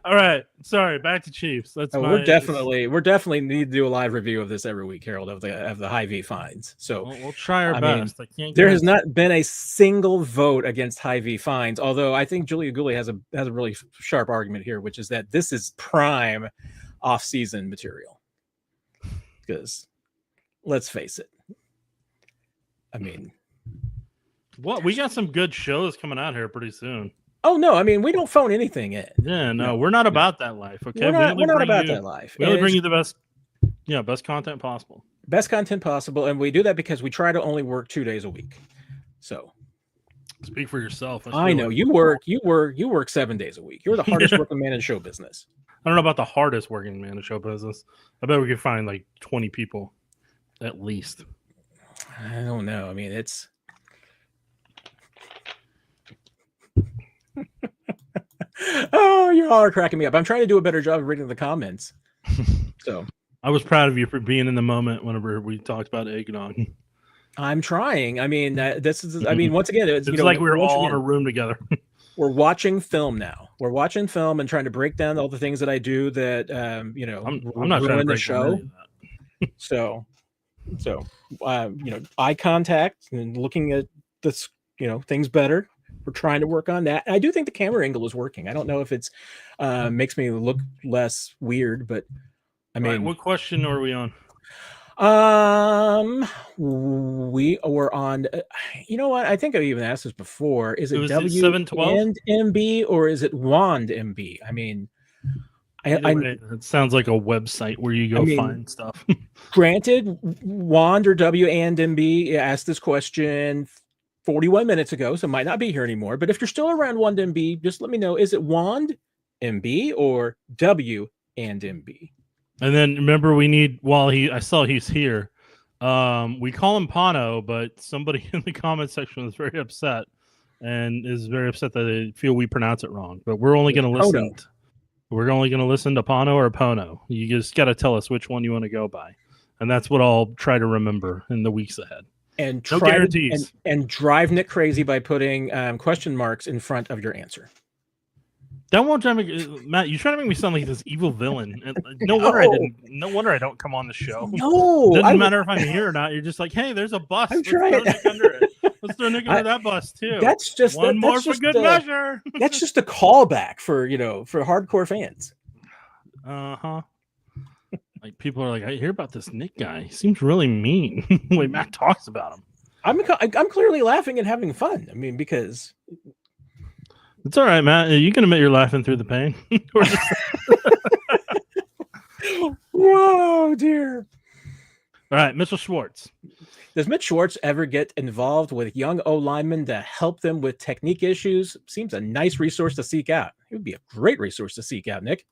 All right. Sorry. Back to Chiefs. We're definitely need to do a live review of this every week, Harold, of the Hy-Vee fines. So we'll try our best. There has not been a single vote against Hy-Vee fines, although I think Julia Gooley has a really sharp argument here, which is that this is prime off-season material. Because let's face it, I mean, what, we got some good shows coming out here pretty soon. Oh no, I mean, we don't phone anything in. Yeah, no, we're not about that life. Okay, we're not about that life. We only bring you the best content possible. Best content possible, and we do that because we try to only work 2 days a week. So, speak for yourself. I know you work 7 days a week. You're the hardest working man in show business. I don't know about the hardest working man in show business. I bet we could find like 20 people, at least. I don't know. I mean, it's. Oh, you all are cracking me up. I'm trying to do a better job of reading the comments. So I was proud of you for being in the moment whenever we talked about eggnog. I'm trying. I mean, this is. I mean, once again, it's like we were all in a room together. We're watching film now. We're watching film and trying to break down all the things that I do that I'm not trying to break the show. So eye contact and looking at this, things better. We're trying to work on that. I do think the camera angle is working. I don't know if it's makes me look less weird, but I mean, what question are we on? We were on. You know what? I think I even asked this before. Is it W and MB or is it Wand MB? I mean, it sounds like a website where you go find stuff. Granted, Wand or W and MB asked this question 41 minutes ago, so it might not be here anymore. But if you're still around Wand MB, just let me know. Is it Wand MB or W and MB? And then remember, I saw he's here. We call him Pano, but somebody in the comment section is very upset and is very upset that they feel we pronounce it wrong. But we're only going to listen. We're only going to listen to Pano or Pono. You just got to tell us which one you want to go by, and that's what I'll try to remember in the weeks ahead. And and drive Nick crazy by putting question marks in front of your answer. That won't drive me, Matt. You're trying to make me sound like this evil villain. No wonder I don't come on the show. No, doesn't matter if I'm here or not. You're just like, hey, there's a bus. Let's throw Nick under it. Let's throw Nick under that bus too. That's just one more for good measure. That's just a callback for hardcore fans. Like people are like, I hear about this Nick guy. He seems really mean. The way Matt talks about him. I'm clearly laughing and having fun. I mean, because it's all right, Matt. You can admit you're laughing through the pain. Whoa, dear. All right, Mitchell Schwartz. Does Mitch Schwartz ever get involved with young O linemen to help them with technique issues? Seems a nice resource to seek out. It would be a great resource to seek out, Nick.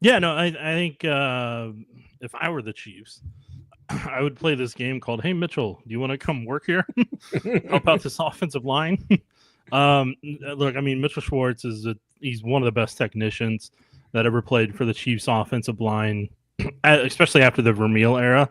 Yeah, no, I think if I were the Chiefs, I would play this game called, hey, Mitchell, do you want to come work here? Help out this offensive line? Look, I mean, Mitchell Schwartz he's one of the best technicians that ever played for the Chiefs offensive line, especially after the Vermeil era,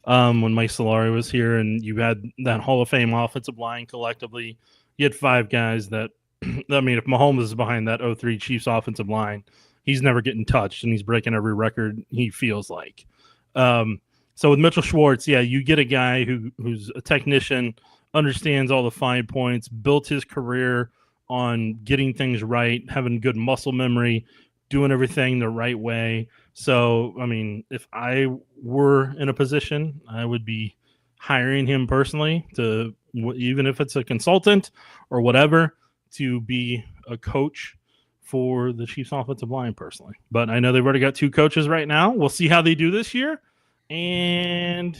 when Mike Solari was here and you had that Hall of Fame offensive line collectively. You had 5 guys that, I mean, if Mahomes is behind that 03 Chiefs offensive line, he's never getting touched, and he's breaking every record he feels like. So with Mitchell Schwartz, yeah, you get a guy who's a technician, understands all the fine points, built his career on getting things right, having good muscle memory, doing everything the right way. So, I mean, if I were in a position, I would be hiring him personally to, even if it's a consultant or whatever, to be a coach for the Chiefs offensive line personally. But I know they've already got 2 coaches right now. We'll see how they do this year and,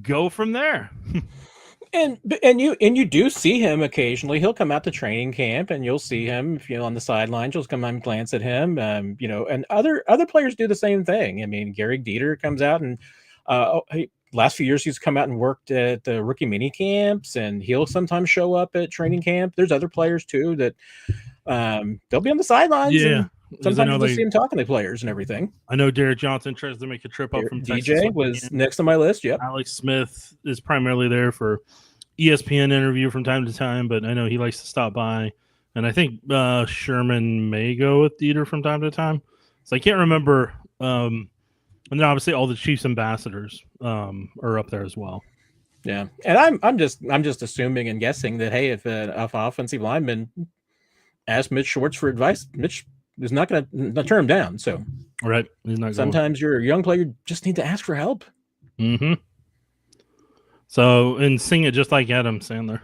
go from there. And you do see him occasionally. He'll come out to training camp, and you'll see him, if on the sidelines. You'll come out and glance at him. And other players do the same thing. I mean, Gary Dieter comes out and last few years he's come out and worked at the rookie mini camps, and he'll sometimes show up at training camp. There's other players too that they'll be on the sidelines. Yeah. Sometimes you'll see him talking to players and everything. I know Derek Johnson tries to make a trip up from DJ Texas. was next on my list. Yep. Alex Smith is primarily there for ESPN interview from time to time, but I know he likes to stop by. And I think Sherman may go with Dieter from time to time. So I can't remember. And then obviously all the Chiefs ambassadors are up there as well. Yeah, and I'm just assuming and guessing that, hey, if an offensive lineman asked Mitch Schwartz for advice, Mitch is not going to turn him down. So, right, he's not. Sometimes you're a young player, you just need to ask for help. Mm-hmm. So, and sing it just like Adam Sandler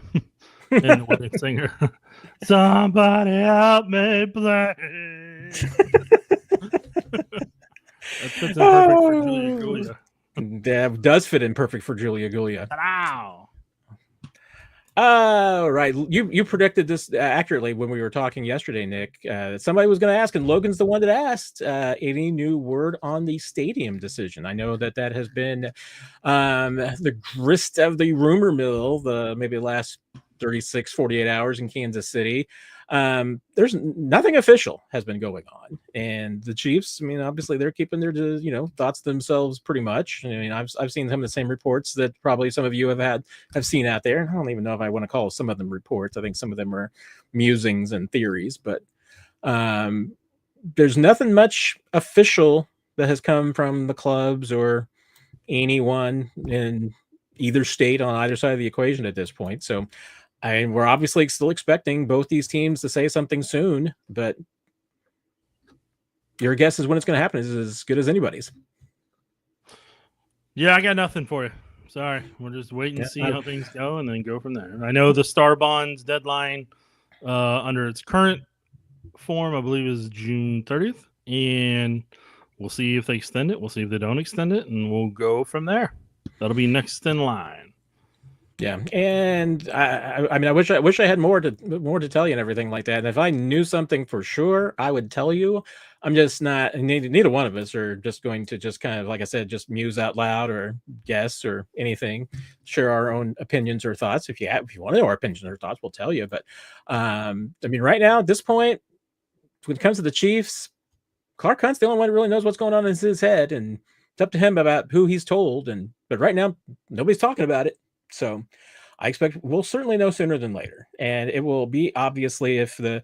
and the Wedding Singer. Somebody help me play. That fits in perfect for Julia Gulia. That does fit in perfect for Julia Gulia. Wow. Oh, right. You predicted this accurately when we were talking yesterday, Nick. Somebody was going to ask, and Logan's the one that asked, any new word on the stadium decision? I know that has been the grist of the rumor mill, maybe the last 36, 48 hours in Kansas City. There's nothing official has been going on, and the Chiefs, I mean, obviously they're keeping their thoughts to themselves pretty much. I mean, I've seen some of the same reports that probably some of you have seen out there. I don't even know if I want to call some of them reports. I think some of them are musings and theories, but there's nothing much official that has come from the clubs or anyone in either state on either side of the equation at this point. So we're obviously still expecting both these teams to say something soon, but your guess is when it's going to happen is as good as anybody's. Yeah, I got nothing for you. Sorry. We'll just wait and see how things go and then go from there. I know the Star Bonds deadline under its current form, I believe, is June 30th, and we'll see if they extend it. We'll see if they don't extend it, and we'll go from there. That'll be next in line. Yeah, and I mean, I wish I had more to tell you and everything like that. And if I knew something for sure, I would tell you. I'm just not. Neither one of us are just going to just kind of, like I said, just muse out loud or guess or anything. Share our own opinions or thoughts. If you want to know our opinions or thoughts, we'll tell you. But I mean, right now at this point, when it comes to the Chiefs, Clark Hunt's the only one who really knows what's going on in his head, and it's up to him about who he's told. But right now, nobody's talking about it. So I expect we'll certainly know sooner than later. And it will be obviously if the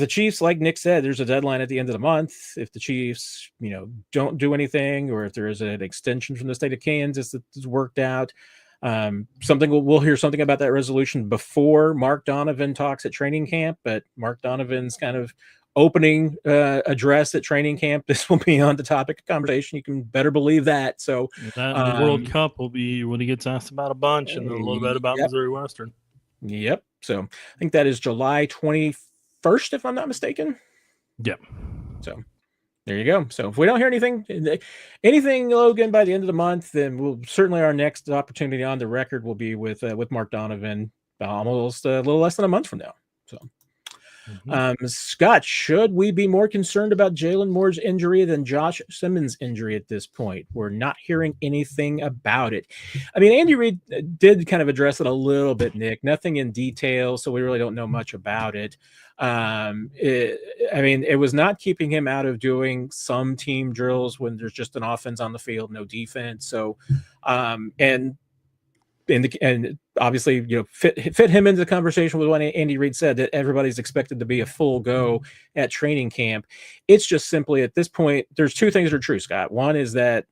Chiefs, like Nick said, there's a deadline at the end of the month. If the Chiefs, don't do anything, or if there is an extension from the state of Kansas that's worked out, we'll hear something about that resolution before Mark Donovan talks at training camp. But Mark Donovan's kind of opening address at training camp, this will be on the topic of conversation. You can better believe that. So the World Cup will be when he gets asked about a bunch, and a little bit about Missouri Western. Yep. So I think that is July 21st, if I'm not mistaken. Yep. So there you go. So if we don't hear anything, Logan, by the end of the month, then we'll certainly our next opportunity on the record will be with Mark Donovan, almost a little less than a month from now. So. Scott, should we be more concerned about Jalen Moore's injury than Josh Simmons' injury at this point? We're not hearing anything about it. I mean, Andy Reid did kind of address it a little bit, Nick. Nothing in detail, so we really don't know much about it. It was not keeping him out of doing some team drills when there's just an offense on the field, no defense. So, and obviously, fit him into the conversation with what Andy Reid said, that everybody's expected to be a full go at training camp. It's just simply at this point, there's two things that are true, Scott. One is that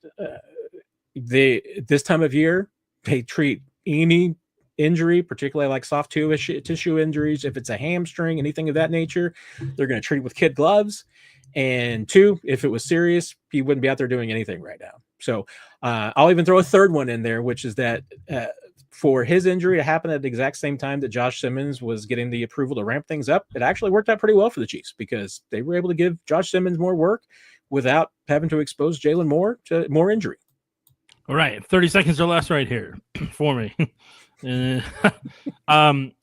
this time of year, they treat any injury, particularly like soft tissue injuries, if it's a hamstring, anything of that nature, they're going to treat it with kid gloves. And two, if it was serious, he wouldn't be out there doing anything right now. So I'll even throw a third one in there, which is that for his injury to happen at the exact same time that Josh Simmons was getting the approval to ramp things up, it actually worked out pretty well for the Chiefs because they were able to give Josh Simmons more work without having to expose Jalen Moore to more injury. All right, 30 seconds or less right here for me. No, I'm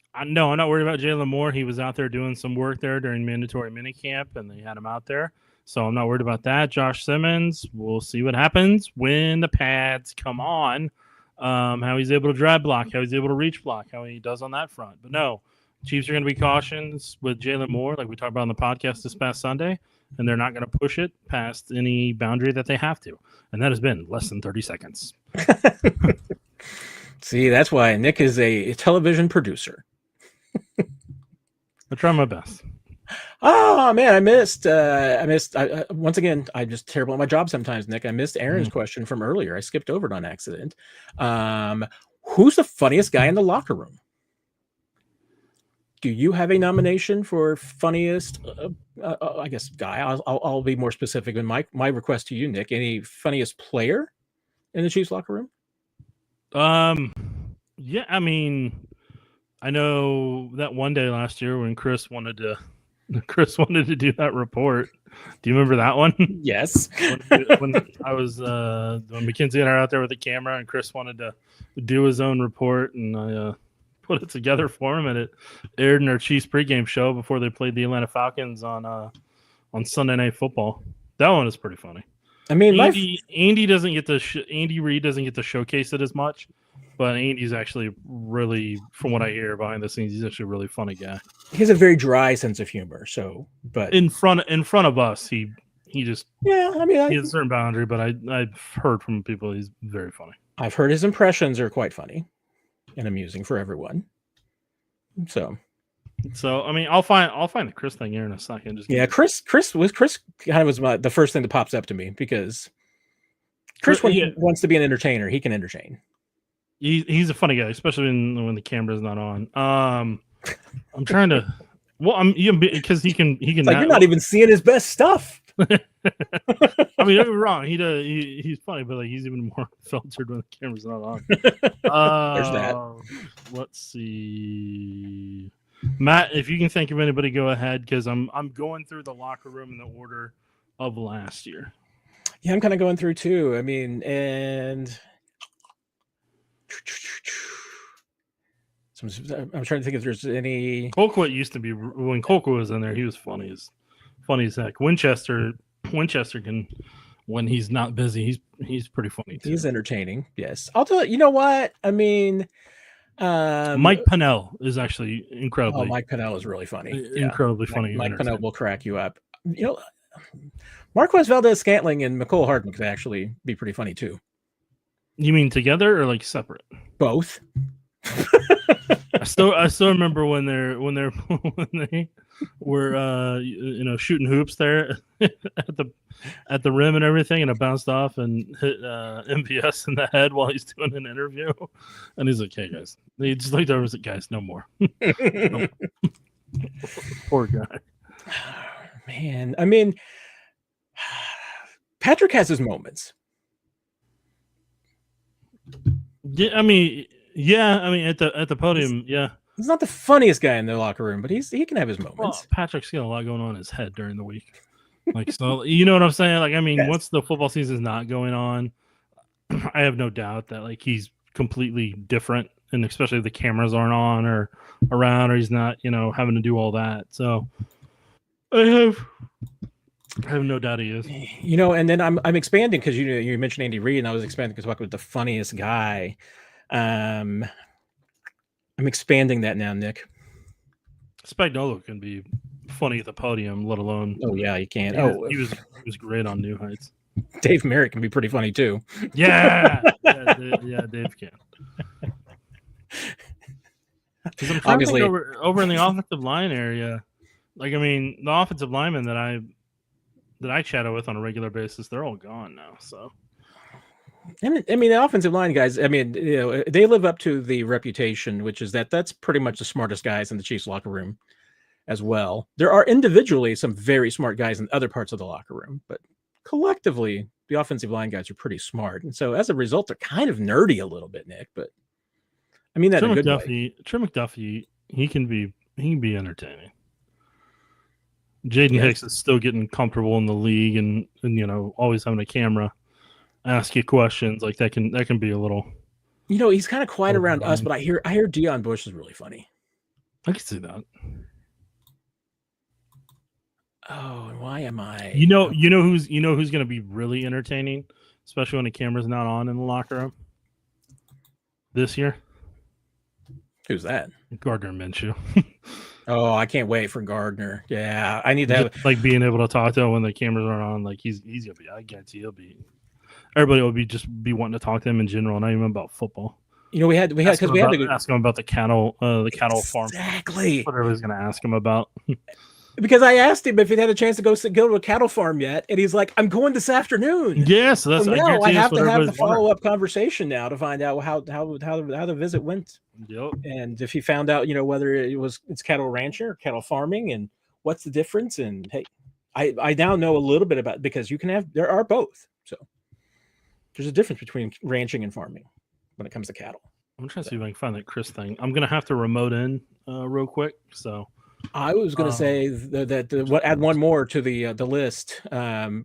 not worried about Jalen Moore. He was out there doing some work there during mandatory minicamp, and they had him out there. So I'm not worried about that. Josh Simmons, we'll see what happens when the pads come on, how he's able to drive block, how he's able to reach block, how he does on that front. But no, Chiefs are going to be cautious with Jalen Moore, like we talked about on the podcast this past Sunday, and they're not going to push it past any boundary that they have to. And that has been less than 30 seconds. See, that's why Nick is a television producer. I try my best. Oh man, I missed. Once again, I'm just terrible at my job sometimes, Nick. I missed Aaron's question from earlier. I skipped over it on accident. Who's the funniest guy in the locker room? Do you have a nomination for funniest? I guess guy. I'll be more specific in my request to you, Nick. Any funniest player in the Chiefs locker room? Yeah, I mean, I know that one day last year when Chris wanted to do that report. Do you remember that one? Yes. when I was when Mackenzie and I were out there with the camera, and Chris wanted to do his own report, and I put it together for him, and it aired in our Chiefs pregame show before they played the Atlanta Falcons on Sunday Night Football. That one is pretty funny. I mean, Andy doesn't get to Andy Reid doesn't get to showcase it as much. But Andy's actually really, from what I hear behind the scenes, he's actually a really funny guy. He has a very dry sense of humor. So, but in front of us, he just he has a certain boundary. But I've heard from people he's very funny. I've heard his impressions are quite funny and amusing for everyone. So I mean, I'll find the Chris thing here in a second. Chris kind of was the first thing that pops up to me because Chris, when he wants to be an entertainer, he can entertain. He's a funny guy, especially when the camera's not on. I'm trying to. Well, because he can. Like you're not even seeing his best stuff. I mean, don't get me wrong. He's funny, but like he's even more filtered when the camera's not on. There's that. Let's see, Matt. If you can think of anybody, go ahead because I'm going through the locker room in the order of last year. Yeah, I'm kind of going through too. I mean, and. I'm trying to think if there's any. Colquitt used to be when Colquitt was in there. He was funny as heck. Winchester can, when he's not busy, he's pretty funny too. He's entertaining. Yes, I'll tell you. You know what? I mean, Mike Pennell is actually incredibly. Mike Pennell is really funny. Incredibly funny. Mike Pennell will crack you up. You know, Marquez Valdez-Scantling and McCole Hardman could actually be pretty funny too. You mean together or like separate? Both. I still remember when they were shooting hoops there at the rim and everything, and it bounced off and hit MVS in the head while he's doing an interview, and he's like, "Hey guys," he just looked over and said, "Guys, no more." Poor guy. Man, I mean, Patrick has his moments. Yeah, I mean, at the podium, yeah. He's not the funniest guy in the locker room, but he can have his moments. Well, Patrick's got a lot going on in his head during the week. Like, so you know what I'm saying? Like, I mean, yes. Once the football season's not going on, I have no doubt that like he's completely different, and especially if the cameras aren't on or around, or he's not, having to do all that. So I have no doubt he is. And then I'm expanding because you mentioned Andy Reid, and I was expanding to talk about the funniest guy. I'm expanding that now, Nick. Spagnuolo can be funny at the podium, let alone. Oh yeah, you can. He was great on New Heights. Dave Merritt can be pretty funny too. Yeah, Dave can. Because I'm trying to think over in the offensive line area. Like, I mean, the offensive linemen that I chat with on a regular basis, they're all gone now. So, and I mean, the offensive line guys, I mean, they live up to the reputation, which is that's pretty much the smartest guys in the Chiefs locker room as well. There are individually some very smart guys in other parts of the locker room, but collectively, the offensive line guys are pretty smart. And so as a result, they're kind of nerdy a little bit, Nick, but I mean that in a good way. Trey McDuffie, he can be entertaining. Jaden Hicks is still getting comfortable in the league and always having a camera ask you questions. Like that can be a little He's kind of quiet around us, but I hear Deion Bush is really funny. I can see that. Oh, why am I? You know who's going to be really entertaining, especially when the camera's not on in the locker room this year? Who's that? Gardner Minshew. Oh, I can't wait for Gardner. Yeah, I need to have like being able to talk to him when the cameras aren't on. Like he's gonna be. I guarantee he'll be. Everybody will be wanting to talk to him in general, not even about football. We had to ask him about the cattle farm. Exactly. Whatever he's gonna ask him about. Because I asked him if he'd had a chance to go to a cattle farm yet, and he's like, "I'm going this afternoon." Yeah, so that's. now I have to have the follow-up conversation now to find out how the visit went. Yep. And if he found out, whether it's cattle ranching or cattle farming, and what's the difference. And hey, I now know a little bit about, because there are both. So there's a difference between ranching and farming when it comes to cattle. I'm trying to see if I can find that Chris thing. I'm gonna have to remote in real quick. So I was going to say that add one more to the list.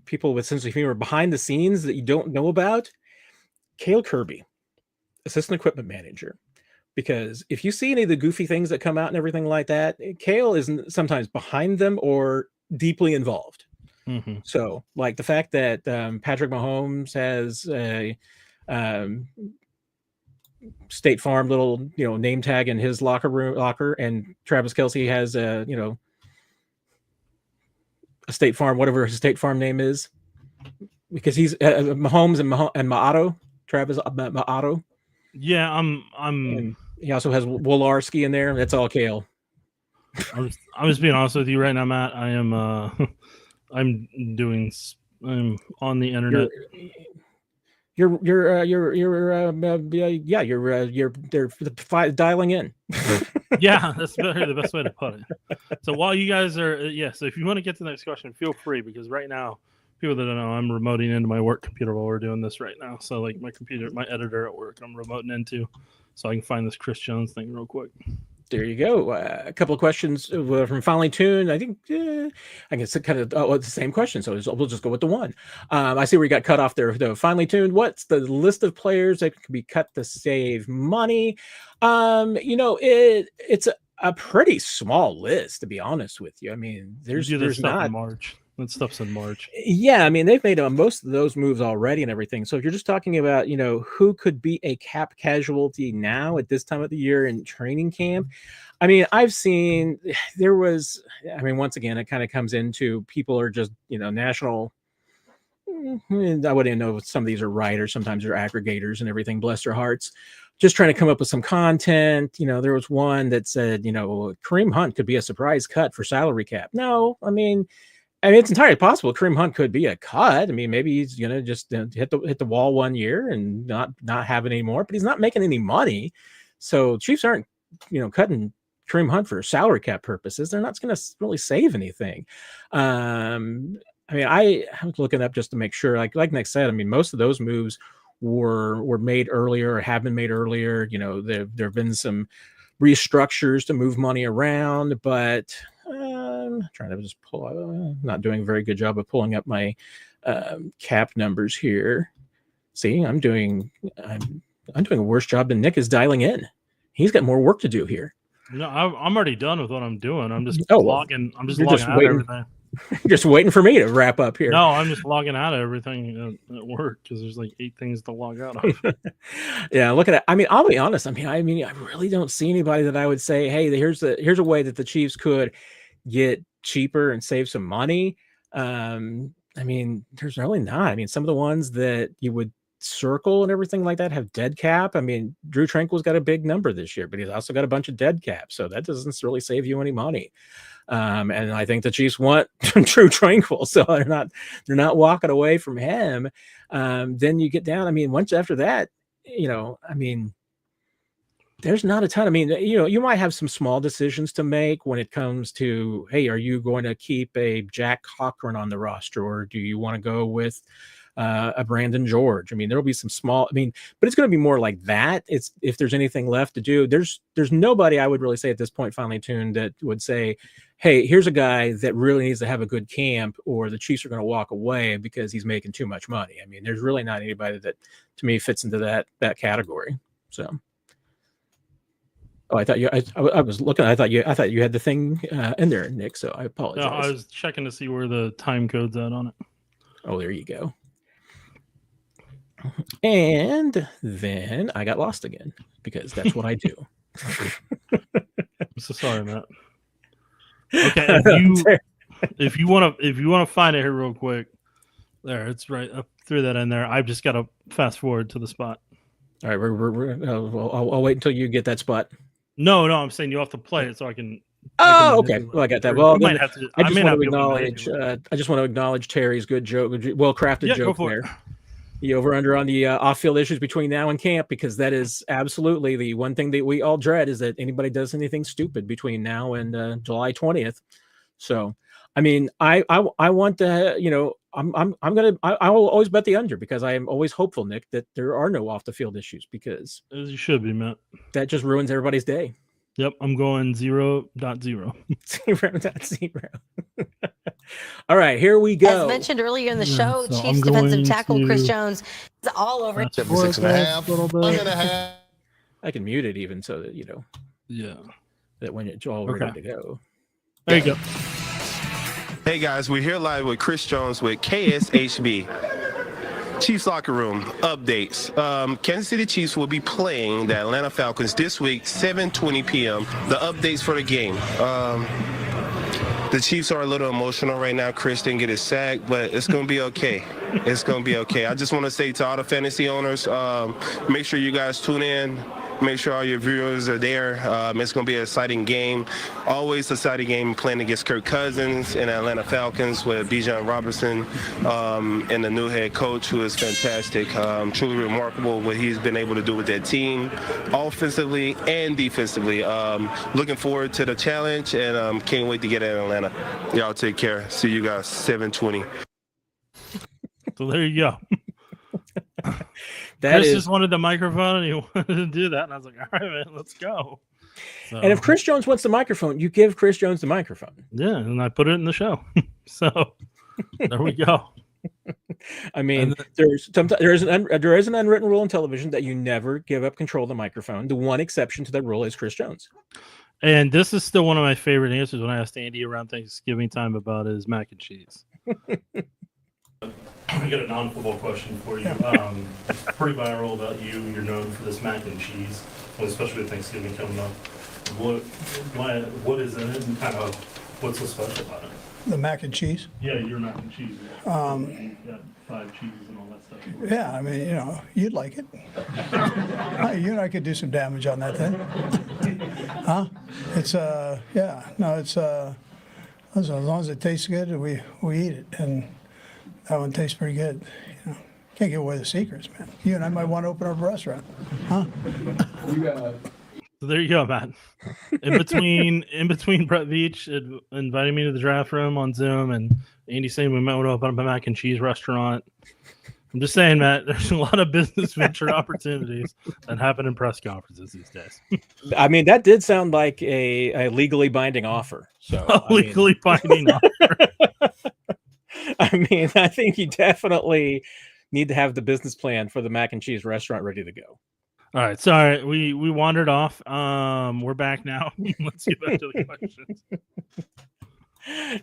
People with sense of humor behind the scenes that you don't know about. Cale Kirby, assistant equipment manager. Because if you see any of the goofy things that come out and everything like that, Cale is sometimes behind them or deeply involved. Mm-hmm. So, like the fact that Patrick Mahomes has a State Farm little name tag in his locker, and Travis Kelce has a State Farm, whatever his State Farm name is, because he's Mahomes and Maato, Travis Maato. Yeah, And he also has Wolarski in there. That's all Cale. I'm just being honest with you right now, Matt. I am I'm on the internet. You're dialing in. Yeah, that's the best way to put it. So while you guys are, so if you want to get to the next question, feel free, because right now, people that don't know, I'm remoting into my work computer while we're doing this right now. So like my editor at work, I'm remoting into, so I can find this Chris Jones thing real quick. There you go. A couple of questions from Finally Tuned. I think I guess kind of the same question. So we'll just go with the one. I see we got cut off there. Though. Finally Tuned. What's the list of players that can be cut to save money? It's a pretty small list, to be honest with you. I mean, there's not March. That stuff's in March. Yeah, I mean, they've made most of those moves already and everything. So if you're just talking about, who could be a cap casualty now at this time of the year in training camp, I mean, I've seen once again, it kind of comes into people are just, national. I wouldn't even know if some of these are right, or sometimes they're aggregators and everything, bless their hearts, just trying to come up with some content. There was one that said, Kareem Hunt could be a surprise cut for salary cap. No, I mean, it's entirely possible Kareem Hunt could be a cut. I mean, maybe he's gonna just hit the wall 1 year and not have it anymore. But he's not making any money, so Chiefs aren't cutting Kareem Hunt for salary cap purposes. They're not going to really save anything. I mean, I was looking up just to make sure. Like Nick said, I mean, most of those moves were made earlier or have been made earlier. There have been some restructures to move money around, but. I'm trying to just not doing a very good job of pulling up my cap numbers here. See, I'm doing a worse job than Nick is dialing in. He's got more work to do here. No, I'm already done with what I'm doing. I'm just logging. I'm just logging out of everything. Just waiting for me to wrap up here. No, I'm just logging out of everything at work because there's like 8 things to log out of. Yeah, look at it. I mean, I'll be honest. I really don't see anybody that I would say, hey, here's a way that the Chiefs could get cheaper and save some money. I mean, there's really not. I mean, some of the ones that you would circle and everything like that have dead cap. I mean, Drew Tranquil's got a big number this year, but he's also got a bunch of dead cap, so that doesn't really save you any money. And I think the Chiefs want Drew Tranquil, so they're not walking away from him. Then you get down. I mean, once after that, I mean, there's not a ton. I mean, you might have some small decisions to make when it comes to, hey, are you going to keep a Jack Cochran on the roster, or do you want to go with a Brandon George? I mean, there'll be some small. I mean, but it's going to be more like that. It's if there's anything left to do. There's nobody I would really say at this point, Finally Tuned, that would say, hey, here's a guy that really needs to have a good camp, or the Chiefs are going to walk away because he's making too much money. I mean, there's really not anybody that, to me, fits into that category. So. Oh, I thought you. I was looking. I thought you had the thing in there, Nick. So I apologize. No, I was checking to see where the time code's at on it. Oh, there you go. And then I got lost again because that's what I do. I'm so sorry, Matt. Okay, if you want to find it here real quick, there it's right. I threw that in there. I've just got to fast forward to the spot. All right, I'll wait until you get that spot. No, I'm saying you have to play it so I can. Oh, okay. Well, I got that. Well, might have to. I just want to acknowledge. I just want to acknowledge Terry's good joke, well-crafted joke there. The over/under on the off-field issues between now and camp, because that is absolutely the one thing that we all dread, is that anybody does anything stupid between now and July 20th. So, I mean, I want to, I will always bet the under, because I am always hopeful, Nick, that there are no off-the-field issues, because as you should be, Matt. That just ruins everybody's day. Yep, I'm going 0.0. 0.0. All right, here we go. As mentioned earlier in the show, so Chiefs defensive tackle Chris Jones is all over it. 6.5. I can mute it even so that that when it's all ready to go. There you go. Hey guys, we're here live with Chris Jones with KSHB. Chiefs locker room updates. Kansas City Chiefs will be playing the Atlanta Falcons this week, 7:20 p.m. The updates for the game. The Chiefs are a little emotional right now. Chris didn't get his sack, but it's going to be okay. It's going to be okay. I just want to say to all the fantasy owners, make sure you guys tune in. Make sure all your viewers are there. It's going to be an exciting game. Always exciting game playing against Kirk Cousins and Atlanta Falcons with Bijan Robinson and the new head coach, who is fantastic. Truly remarkable what he's been able to do with that team, offensively and defensively. Looking forward to the challenge, and can't wait to get at Atlanta. Y'all take care. See you guys 7:20. So there you go. Chris just wanted the microphone, and he wanted to do that, and I was like, all right, man, let's go. So, and if Chris Jones wants the microphone, you give Chris Jones the microphone. Yeah, and I put it in the show. So there we go. I mean, there is an unwritten rule in television that you never give up control of the microphone. The one exception to that rule is Chris Jones. And this is still one of my favorite answers when I asked Andy around Thanksgiving time about his mac and cheese. I got a non-football question for you. It's pretty viral about you. You're known for this mac and cheese, especially with Thanksgiving coming up. What is in it, and kind of what's so special about it? The mac and cheese? Yeah, your mac and cheese. Yeah. You got 5 cheeses and all that stuff. Yeah, I mean, you'd like it. You and I could do some damage on that thing. Huh? It's, as long as it tastes good, we eat it. And that one tastes pretty good. Can't give away the secrets, man. You and I might want to open up a restaurant, huh? So there you go, Matt. In between Brett Veach inviting me to the draft room on Zoom and Andy saying we might want to open up a mac and cheese restaurant. I'm just saying, Matt, there's a lot of business venture opportunities that happen in press conferences these days. I mean, that did sound like a legally binding offer. So binding offer. I mean, I think you definitely need to have the business plan for the mac and cheese restaurant ready to go. All right. Sorry, we wandered off. We're back now. Let's get back to the questions.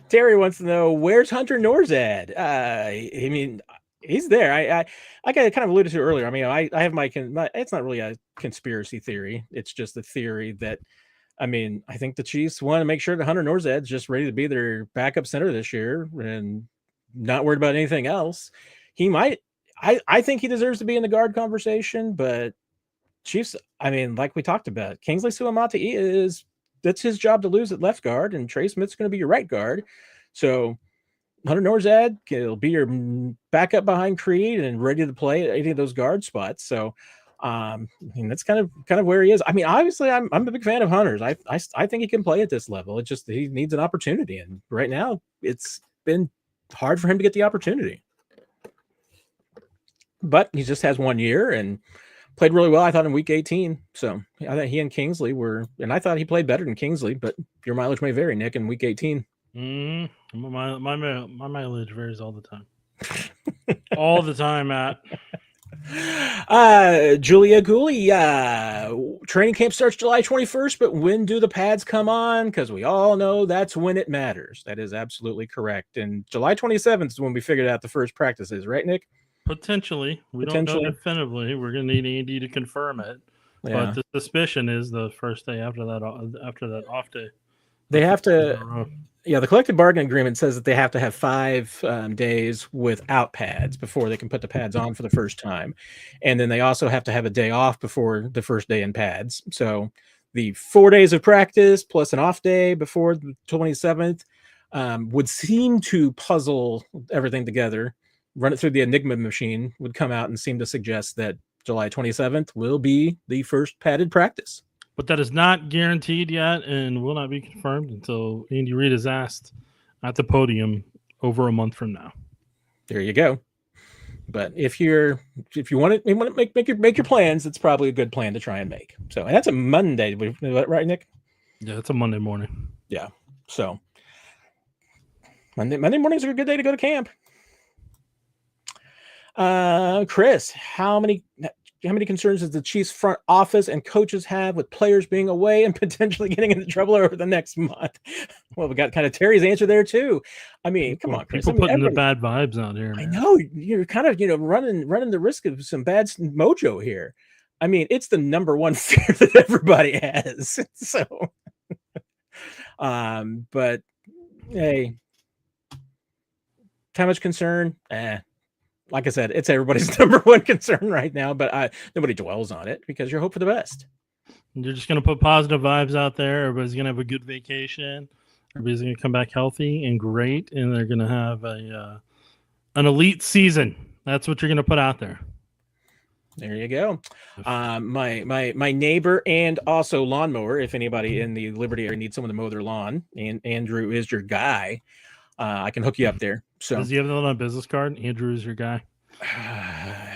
Terry wants to know, where's Hunter Norzad? I mean, he's there. I kind of alluded to earlier. I mean, I have my it's not really a conspiracy theory. It's just a theory that, I mean, I think the Chiefs want to make sure that Hunter Norzad's just ready to be their backup center this year and not worried about anything else. He might, I think he deserves to be in the guard conversation, but Chiefs, I mean, like we talked about, Kingsley Suamata'i that's his job to lose at left guard, and Trey Smith's going to be your right guard. So Hunter Norzad will be your backup behind Creed and ready to play at any of those guard spots. So I mean, that's kind of where he is. I mean, obviously I'm a big fan of Hunter's. I think he can play at this level. It's just, he needs an opportunity. And right now it's been hard for him to get the opportunity, but he just has 1 year and played really well, I thought, in week 18. So I thought he and Kingsley and I thought he played better than Kingsley, but your mileage may vary, Nick, in week 18. My mileage varies all the time. All the time, Matt. Julia Gooley, training camp starts July 21st, but when do the pads come on? Because we all know that's when it matters. That is absolutely correct. And July 27th is when we figured out the first practices, right, Nick? Potentially. We don't know definitively. We're going to need Andy to confirm it. Yeah. But the suspicion is the first day after that off day. They have to... Yeah, the collective bargaining agreement says that they have to have 5 days without pads before they can put the pads on for the first time. And then they also have to have a day off before the first day in pads. So the 4 days of practice plus an off day before the 27th would seem to puzzle everything together. Run it through the Enigma machine would come out and seem to suggest that July 27th will be the first padded practice. But that is not guaranteed yet and will not be confirmed until Andy Reid is asked at the podium over a month from now. There you go. But if you want to make your plans, it's probably a good plan to try and make. So, and that's a Monday, right, Nick? Yeah, it's a Monday morning. Yeah. So Monday mornings are a good day to go to camp. Chris, how many concerns does the Chiefs front office and coaches have with players being away and potentially getting into trouble over the next month? Well, we got kind of Terry's answer there too. I mean, come on, Chris. People putting the bad vibes out here. Man. I know you're kind of, running the risk of some bad mojo here. I mean, it's the number one fear that everybody has. So, but hey, how much concern? Like I said, it's everybody's number one concern right now, but nobody dwells on it because you're hoping for the best. You're just going to put positive vibes out there. Everybody's going to have a good vacation. Everybody's going to come back healthy and great, and they're going to have an elite season. That's what you're going to put out there. There you go. My neighbor and also lawnmower, if anybody in the Liberty area needs someone to mow their lawn, and Andrew is your guy, I can hook you up there. So does he have that on a business card? Andrew is your guy.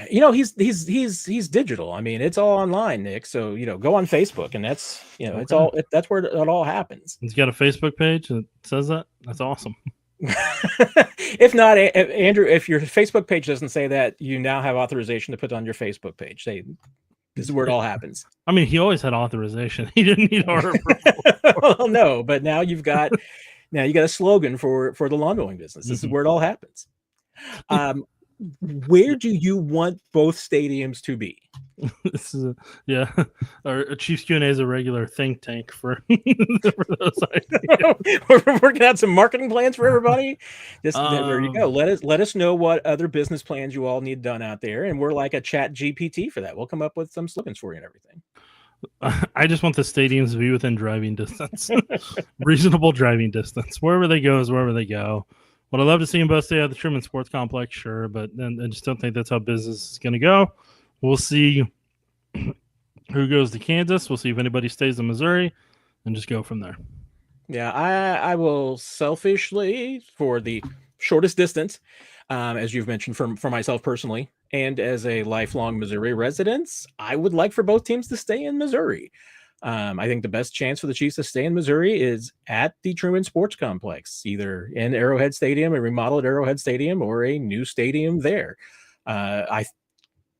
He's digital. I mean, it's all online, Nick. So go on Facebook, and that's okay. That's where it all happens. He's got a Facebook page that says that. That's awesome. If not, Andrew, if your Facebook page doesn't say that, you now have authorization to put on your Facebook page. This is where it all happens. I mean, he always had authorization. He didn't need our approval. Well, no, but now you got a slogan for the lawn mowing business. This is where it all happens. Where do you want both stadiums to be? This is our Chiefs Q&A is a regular think tank for those ideas. We're working out some marketing plans for everybody. There you go. Let us know what other business plans you all need done out there, and we're like a chat GPT for that. We'll come up with some slogans for you and everything. I just want the stadiums to be within driving distance, reasonable driving distance. Wherever they go is wherever they go. Would I love to see them both stay at the Truman Sports Complex? Sure, but then I just don't think that's how business is going to go. We'll see who goes to Kansas. We'll see if anybody stays in Missouri, and just go from there. Yeah, I will selfishly, for the shortest distance, as you've mentioned, for myself personally, and as a lifelong Missouri resident, I would like for both teams to stay in Missouri. I think the best chance for the Chiefs to stay in Missouri is at the Truman Sports Complex, either in Arrowhead Stadium, a remodeled Arrowhead Stadium, or a new stadium there. I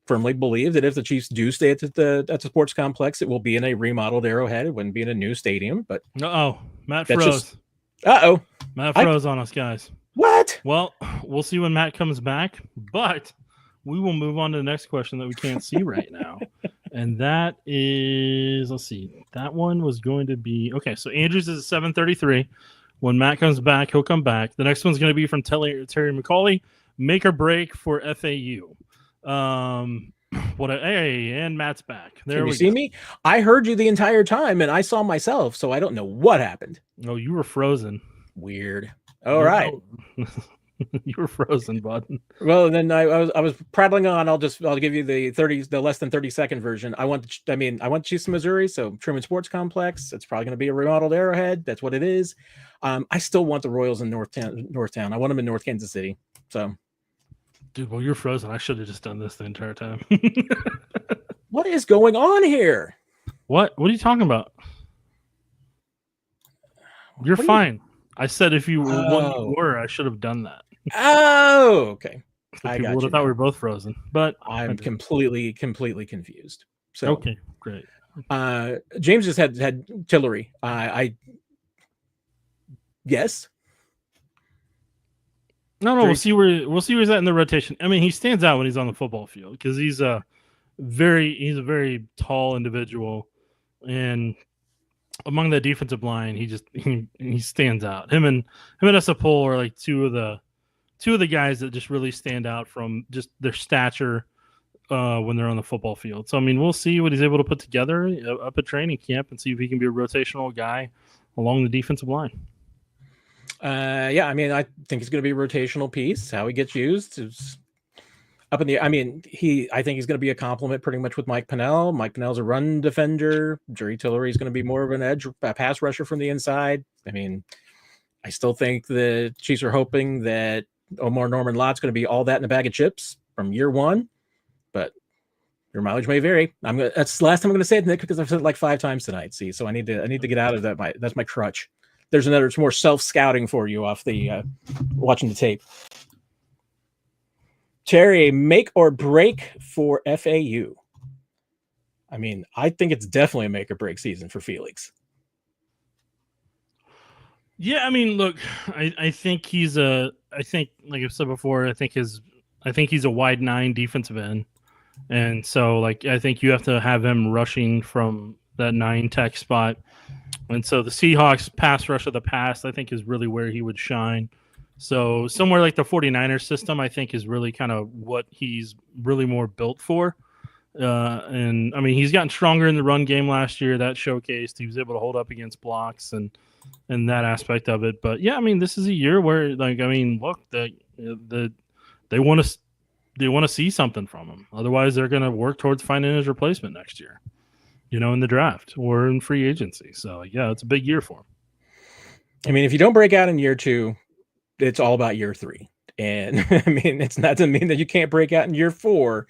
firmly believe that if the Chiefs do stay at the sports complex, it will be in a remodeled Arrowhead. It wouldn't be in a new stadium. But Matt froze. Matt froze on us, guys. What? Well, we'll see when Matt comes back, but we will move on to the next question that we can't see right now. And that is, let's see, that one was going to be, okay, so Andrews is at 7:33. When Matt comes back, he'll come back. The next one's going to be from Terry McCauley, make or break for FAU. And Matt's back. There we go. See me? I heard you the entire time, and I saw myself, so I don't know what happened. Oh, you were frozen. Weird. All right. You were frozen, bud. Well, then I was prattling on. I'll give you the less than 30-second version. I want Chiefs in Missouri, so Truman Sports Complex. It's probably going to be a remodeled Arrowhead. That's what it is. I still want the Royals in Northtown. I want them in North Kansas City. So, dude, well, you're frozen. I should have just done this the entire time. What is going on here? What are you talking about? You're fine. I said if you were, I should have done that. Oh, okay. People would have thought we were both frozen, but I'm completely confused. So okay, great. James just had Tillery. Yes. No, we'll see where he's at in the rotation. I mean, he stands out when he's on the football field because he's a very tall individual, and among the defensive line, he stands out. Him and Esapol are like two of the guys that just really stand out from just their stature when they're on the football field. So I mean, we'll see what he's able to put together up at training camp and see if he can be a rotational guy along the defensive line. Yeah, I mean, I think he's going to be a rotational piece. How he gets used is up in the. I mean, I think he's going to be a complement pretty much with Mike Pennell. Mike Pennell's a run defender. Jerry Tillery is going to be more of an edge pass rusher from the inside. I mean, I still think the Chiefs are hoping that Omar Norman Lott's going to be all that in a bag of chips from year one, but your mileage may vary. That's the last time I'm going to say it, Nick, because I've said it like 5 times tonight. See, so I need to get out of that. That's my crutch. There's it's more self-scouting for you off the watching the tape. Terry, make or break for FAU? I mean, I think it's definitely a make or break season for Felix. Yeah, I mean, look, I think like I've said before, I think he's a wide 9 defensive end. And so like I think you have to have him rushing from that 9 tech spot. And so the Seahawks pass rush of the past, I think, is really where he would shine. So somewhere like the 49ers system, I think, is really kind of what he's really more built for. And I mean, he's gotten stronger in the run game last year. That showcased he was able to hold up against blocks and that aspect of it. But yeah, I mean, this is a year where, like, I mean, look, they want to see something from him. Otherwise, they're going to work towards finding his replacement next year, in the draft or in free agency. So yeah, it's a big year for him. I mean, if you don't break out in year 2, it's all about year 3. And I mean, it's not to mean that you can't break out in year 4,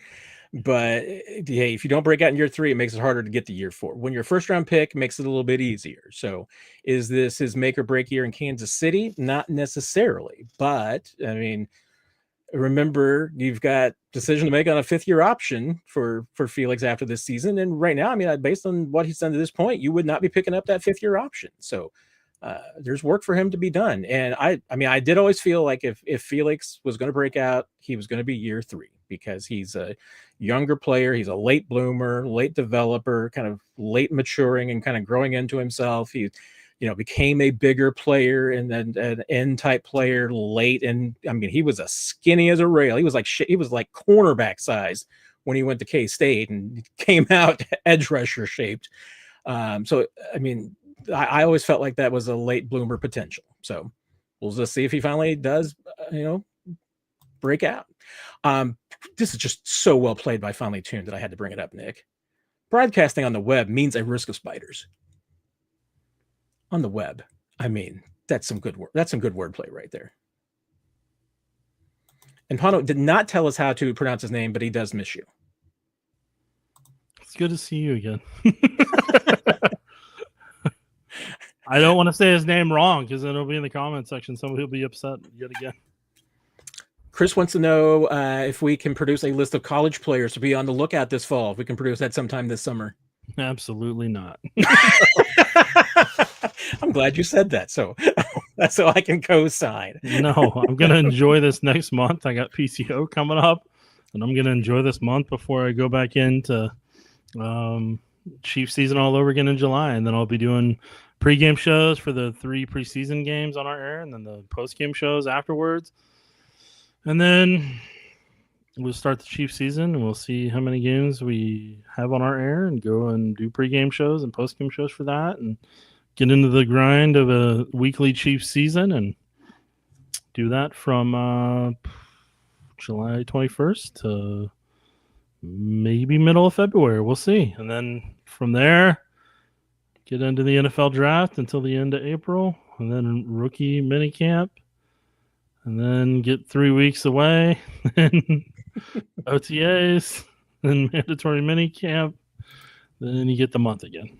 but hey, if you don't break out in year 3, it makes it harder to get to year 4. When your first round pick makes it a little bit easier. So is this his make or break year in Kansas City? Not necessarily, but I mean, remember, you've got decision to make on a 5th-year option for Felix after this season. And right now, I mean, based on what he's done to this point, you would not be picking up that 5th-year option. So there's work for him to be done. And I mean, I did always feel like if Felix was going to break out, he was going to be year 3 because he's a younger player. He's a late bloomer, late developer, kind of late maturing and kind of growing into himself. He became a bigger player and then an end type player late. And I mean, he was as skinny as a rail. He was like cornerback size when he went to K-State and came out edge rusher shaped. So, I mean, I always felt like that was a late bloomer potential. So we'll just see if he finally does, break out. This is just so well played by Finely Tuned that I had to bring it up, Nick. Broadcasting on the web means a risk of spiders. On the web. I mean, that's some good word. That's some good wordplay right there. And Pano did not tell us how to pronounce his name, but he does miss you. It's good to see you again. I don't want to say his name wrong because then it'll be in the comment section. Somebody will be upset yet again. Chris wants to know if we can produce a list of college players to be on the lookout this fall. If we can produce that sometime this summer. Absolutely not. I'm glad you said that. So I can co-sign. No, I'm going to enjoy this next month. I got PCO coming up, and I'm going to enjoy this month before I go back into Chiefs season all over again in July. And then I'll be doing pregame shows for the 3 preseason games on our air and then the postgame shows afterwards. And then we'll start the Chiefs season and we'll see how many games we have on our air and go and do pregame shows and postgame shows for that and get into the grind of a weekly Chiefs season and do that from July 21st to maybe middle of February. We'll see. And then from there, get into the NFL draft until the end of April and then rookie minicamp. And then get 3 weeks away, and OTAs, and mandatory mini camp. Then you get the month again.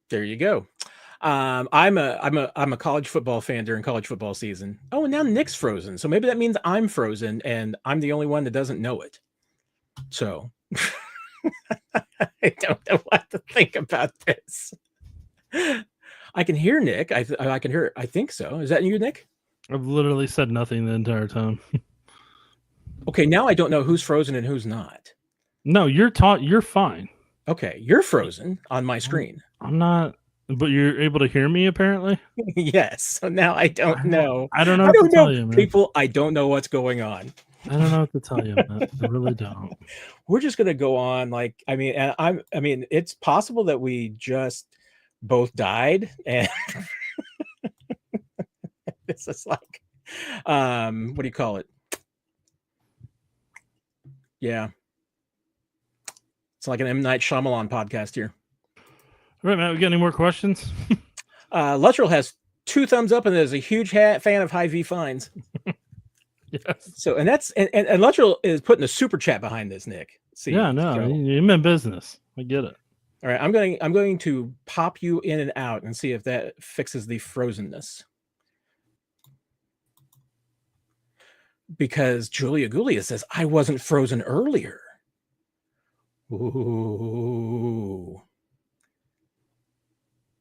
There you go. I'm a college football fan during college football season. Oh, and now Nick's frozen. So maybe that means I'm frozen and I'm the only one that doesn't know it. So I don't know what to think about this. I can hear Nick. I can hear. I think so. Is that you, Nick? I've literally said nothing the entire time. Okay, now I don't know who's frozen and who's not. No, you're fine. Okay, you're frozen on my screen. I'm not, but you're able to hear me apparently. Yes. So now I don't know. I don't know what to tell you, man. People, I don't know what's going on. I don't know what to tell you, man. I really don't. We're just gonna go on. Like, I mean, it's possible that we just both died, and this is like, what do you call it? Yeah, it's like an M. Night Shyamalan podcast here. All right, Matt, we got any more questions? Luttrell has 2 thumbs up and is a huge fan of Hy-Vee fines. Yes. So, and that's and Luttrell is putting a super chat behind this, Nick. See, yeah, no, you're in business. I get it. All right, I'm going to pop you in and out and see if that fixes the frozenness. Because Julia Gulia says I wasn't frozen earlier. Ooh.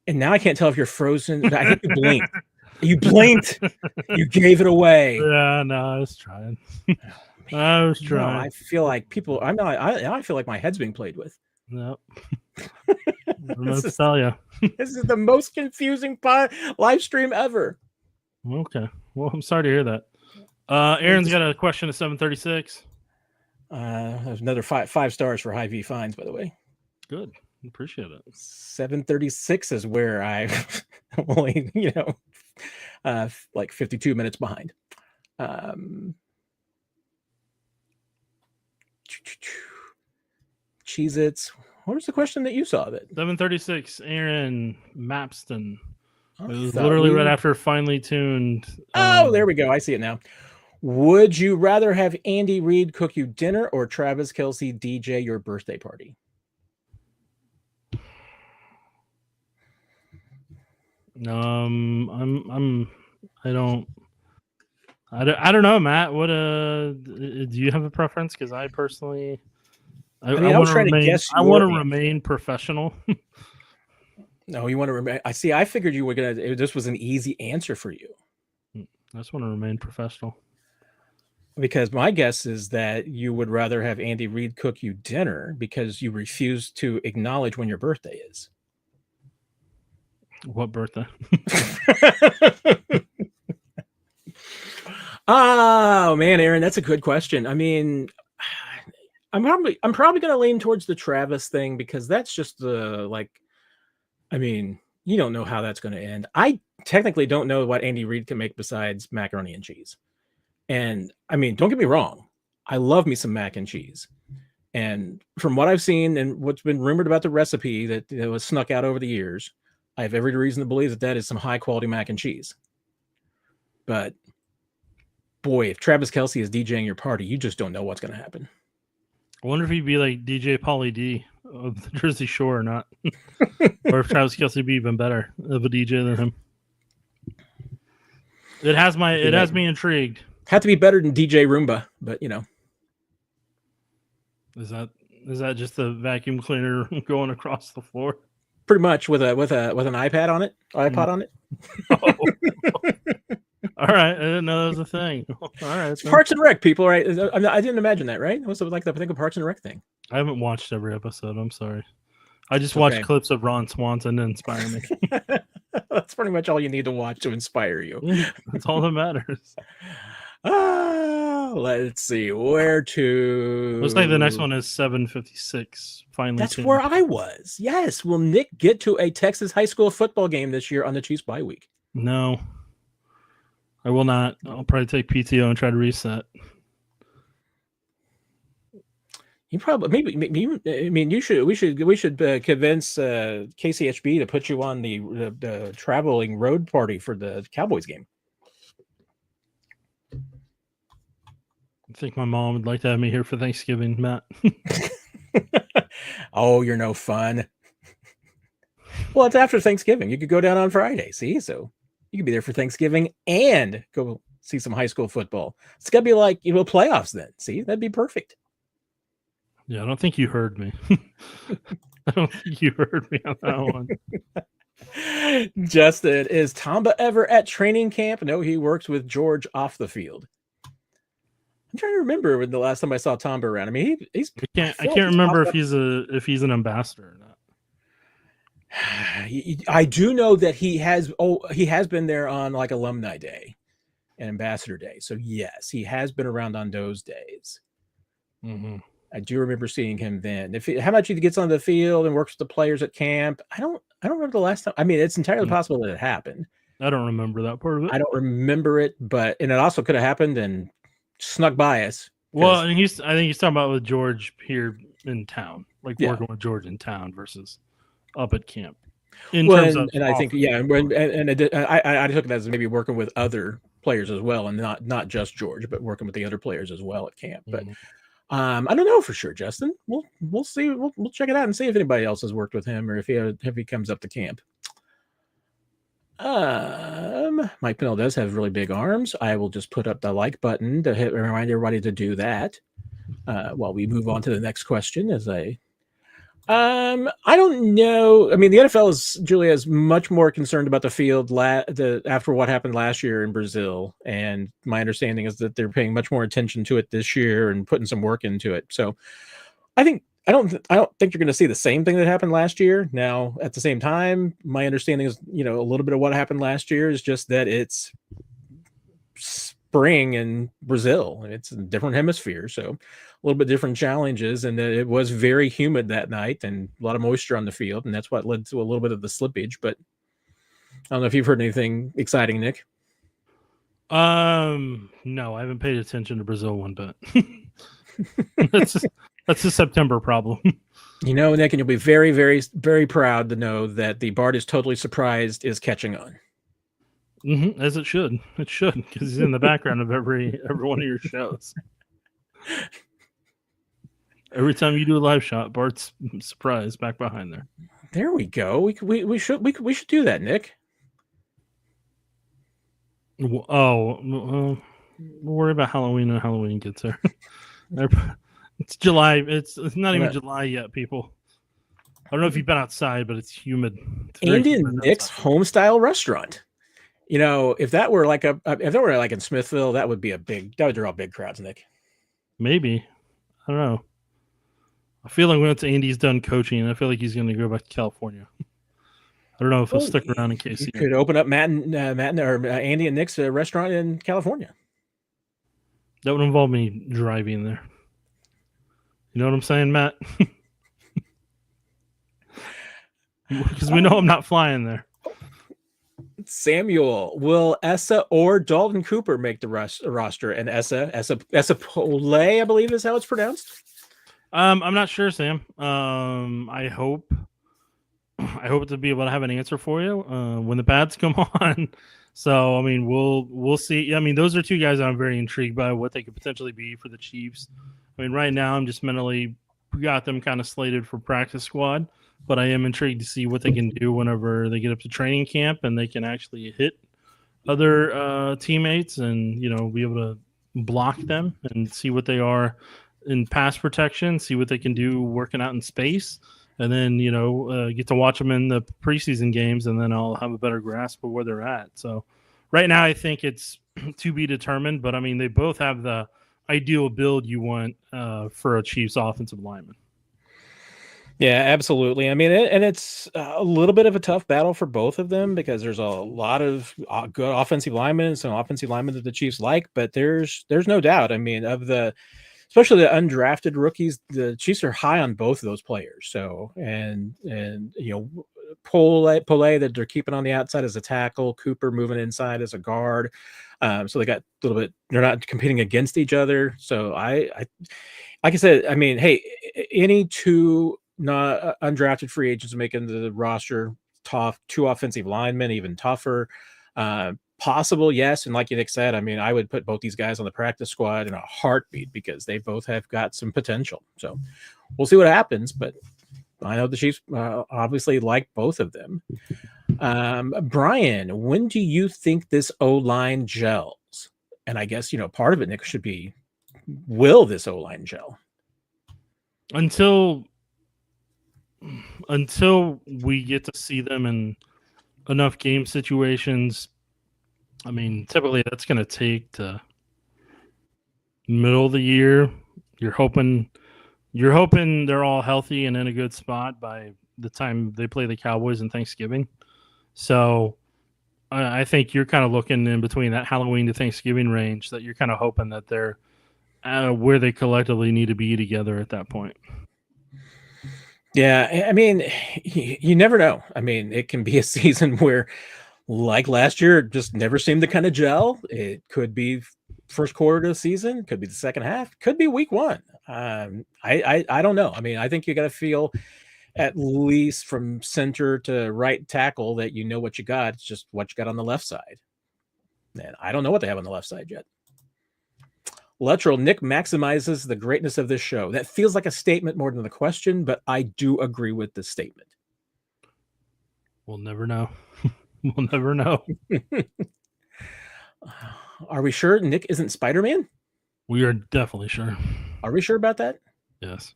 And now I can't tell if you're frozen. I think you blinked. You blinked. You gave it away. Yeah, no, I was trying. I was trying. No, I feel like people. I'm not. I feel like my head's being played with. No. I don't know what to tell you. This is the most confusing live stream ever. Okay. Well, I'm sorry to hear that. Aaron's got a question at 736. There's another five stars for Hy-Vee fines, by the way. Good. Appreciate it. 736 is where I only, like 52 minutes behind. Cheez-Its. What was the question that you saw of it? 736, Aaron Mapston. It was literally right after finely tuned. Oh, there we go. I see it now. Would you rather have Andy Reid cook you dinner or Travis Kelce DJ your birthday party? I don't know, Matt. What do you have a preference? Because I personally, I want to remain professional. No, you want to remain. I see. I figured you were gonna. This was an easy answer for you. I just want to remain professional. Because my guess is that you would rather have Andy Reid cook you dinner because you refuse to acknowledge when your birthday is. What birthday? Oh man, Aaron, that's a good question. I mean, I'm probably going to lean towards the Travis thing because that's just you don't know how that's going to end. I technically don't know what Andy Reid can make besides macaroni and cheese. And I mean, don't get me wrong. I love me some mac and cheese. And from what I've seen and what's been rumored about the recipe that was snuck out over the years, I have every reason to believe that is some high quality mac and cheese. But boy, if Travis Kelce is DJing your party, you just don't know what's going to happen. I wonder if he'd be like DJ Pauly D of the Jersey Shore or not. Or if Travis Kelce would be even better of a DJ than him. It has me intrigued. Have to be better than DJ Roomba, but Is that just the vacuum cleaner going across the floor? Pretty much with an iPad on it, on it. Oh. All right, I didn't know that was a thing. All right, it's Parks and Rec, people, right? I didn't imagine that, right? It was like the thing of Parks and Rec thing. I haven't watched every episode. I'm sorry. I just watched clips of Ron Swanson to inspire me. That's pretty much all you need to watch to inspire you. That's all that matters. Let's see where to. Looks like the next one is 756. Finally, that's where I was. Yes. Will Nick get to a Texas high school football game this year on the Chiefs bye week? No, I will not. I'll probably take PTO and try to reset. You probably maybe. I mean, we should convince KCHB to put you on the traveling road party for the Cowboys game. I think my mom would like to have me here for Thanksgiving, Matt. Oh, you're no fun. Well, it's after Thanksgiving. You could go down on Friday. See, so you could be there for Thanksgiving and go see some high school football. It's gonna be like playoffs then. See, that'd be perfect. Yeah, I don't think you heard me. I don't think you heard me on that one. Justin, is Tamba ever at training camp? No, he works with George off the field. I'm trying to remember when the last time I saw Tamba around. I mean, he's. I can't remember if he's an ambassador or not. I do know that he has been there on like Alumni Day and Ambassador Day. So yes, he has been around on those days. Mm-hmm. I do remember seeing him then. How much he gets on the field and works with the players at camp, I don't remember the last time. I mean, it's entirely possible that it happened. I don't remember that part of it. I don't remember it, and it also could have happened and snuck by us. Well, and I think he's talking about with George here in town, working with George in town versus up at camp. I think I took that as maybe working with other players as well, and not just George, but working with the other players as well at camp. But I don't know for sure, Justin. We'll see. We'll check it out and see if anybody else has worked with him or if he comes up to camp. Mike Pennell does have really big arms. I will just put up the like button to remind everybody to do that while we move on to the next question. I don't know. I mean, the NFL Julia is much more concerned about the field after what happened last year in Brazil, and my understanding is that they're paying much more attention to it this year and putting some work into it. So, I don't think you're going to see the same thing that happened last year. Now, at the same time, my understanding is, a little bit of what happened last year is just that it's spring in Brazil and it's a different hemisphere. So a little bit different challenges. And it was very humid that night and a lot of moisture on the field. And that's what led to a little bit of the slippage. But I don't know if you've heard anything exciting, Nick. No, I haven't paid attention to Brazil one bit. That's a September problem. Nick, and you'll be very, very, very proud to know that the Bart is totally surprised is catching on. Mm-hmm, as it should. It should, because he's in the background of every one of your shows. Every time you do a live shot, Bart's surprised back behind there. There we go. We should do that, Nick. We'll worry about Halloween when Halloween gets there. It's July. It's not even July yet, people. I don't know if you've been outside, but it's humid. Andy and Nick's home style restaurant. If that were like in Smithville, that would draw big crowds, Nick. Maybe. I don't know. I feel like once Andy's done coaching, I feel like he's going to go back to California. I don't know if he'll stick around in case he could open up Andy and Nick's restaurant in California. That would involve me driving there. You know what I'm saying, Matt? Because we know I'm not flying there. Samuel, will Essa or Dalton Cooper make the roster? And Essa Pole, I believe is how it's pronounced. I'm not sure, Sam. I hope to be able to have an answer for you when the pads come on. So, I mean, we'll see. I mean, those are two guys I'm very intrigued by what they could potentially be for the Chiefs. I mean, right now I'm just mentally got them kind of slated for practice squad, but I am intrigued to see what they can do whenever they get up to training camp and they can actually hit other teammates and, be able to block them and see what they are in pass protection, see what they can do working out in space, and then, get to watch them in the preseason games, and then I'll have a better grasp of where they're at. So right now I think it's to be determined, but I mean, they both have the ideal build you want for a Chiefs offensive lineman. Yeah, absolutely. I mean, it's a little bit of a tough battle for both of them because there's a lot of good offensive linemen and some offensive linemen that the Chiefs like, but there's no doubt. I mean, especially the undrafted rookies, the Chiefs are high on both of those players. So, and Pole that they're keeping on the outside as a tackle, Cooper moving inside as a guard. So they got a little bit, they're not competing against each other. So I like I said, I mean, hey, any two not undrafted free agents making the roster, tough, two offensive linemen, even tougher. Possible, yes. And like Nick said, I mean, I would put both these guys on the practice squad in a heartbeat because they both have got some potential. So we'll see what happens, but I know the Chiefs obviously like both of them. Brian, when do you think this O-line gels? And I guess, part of it, Nick, should be, will this O-line gel? Until we get to see them in enough game situations, I mean, typically that's going to take to middle of the year. You're hoping they're all healthy and in a good spot by the time they play the Cowboys in Thanksgiving. So I think you're kind of looking in between that Halloween to Thanksgiving range, that you're kind of hoping that they're where they collectively need to be together at that point. Yeah, I mean, you never know. I mean, it can be a season where, like last year, it just never seemed to kind of gel. It could be first quarter of the season, could be the second half, could be week one. I don't know. I mean, I think you got to feel at least from center to right tackle that you know what you got. It's just what you got on the left side. And I don't know what they have on the left side yet. Lateral, Nick maximizes the greatness of this show. That feels like a statement more than the question, but I do agree with the statement. We'll never know. We'll never know. Are we sure Nick isn't Spider-Man? We are definitely sure. Are we sure about that? Yes.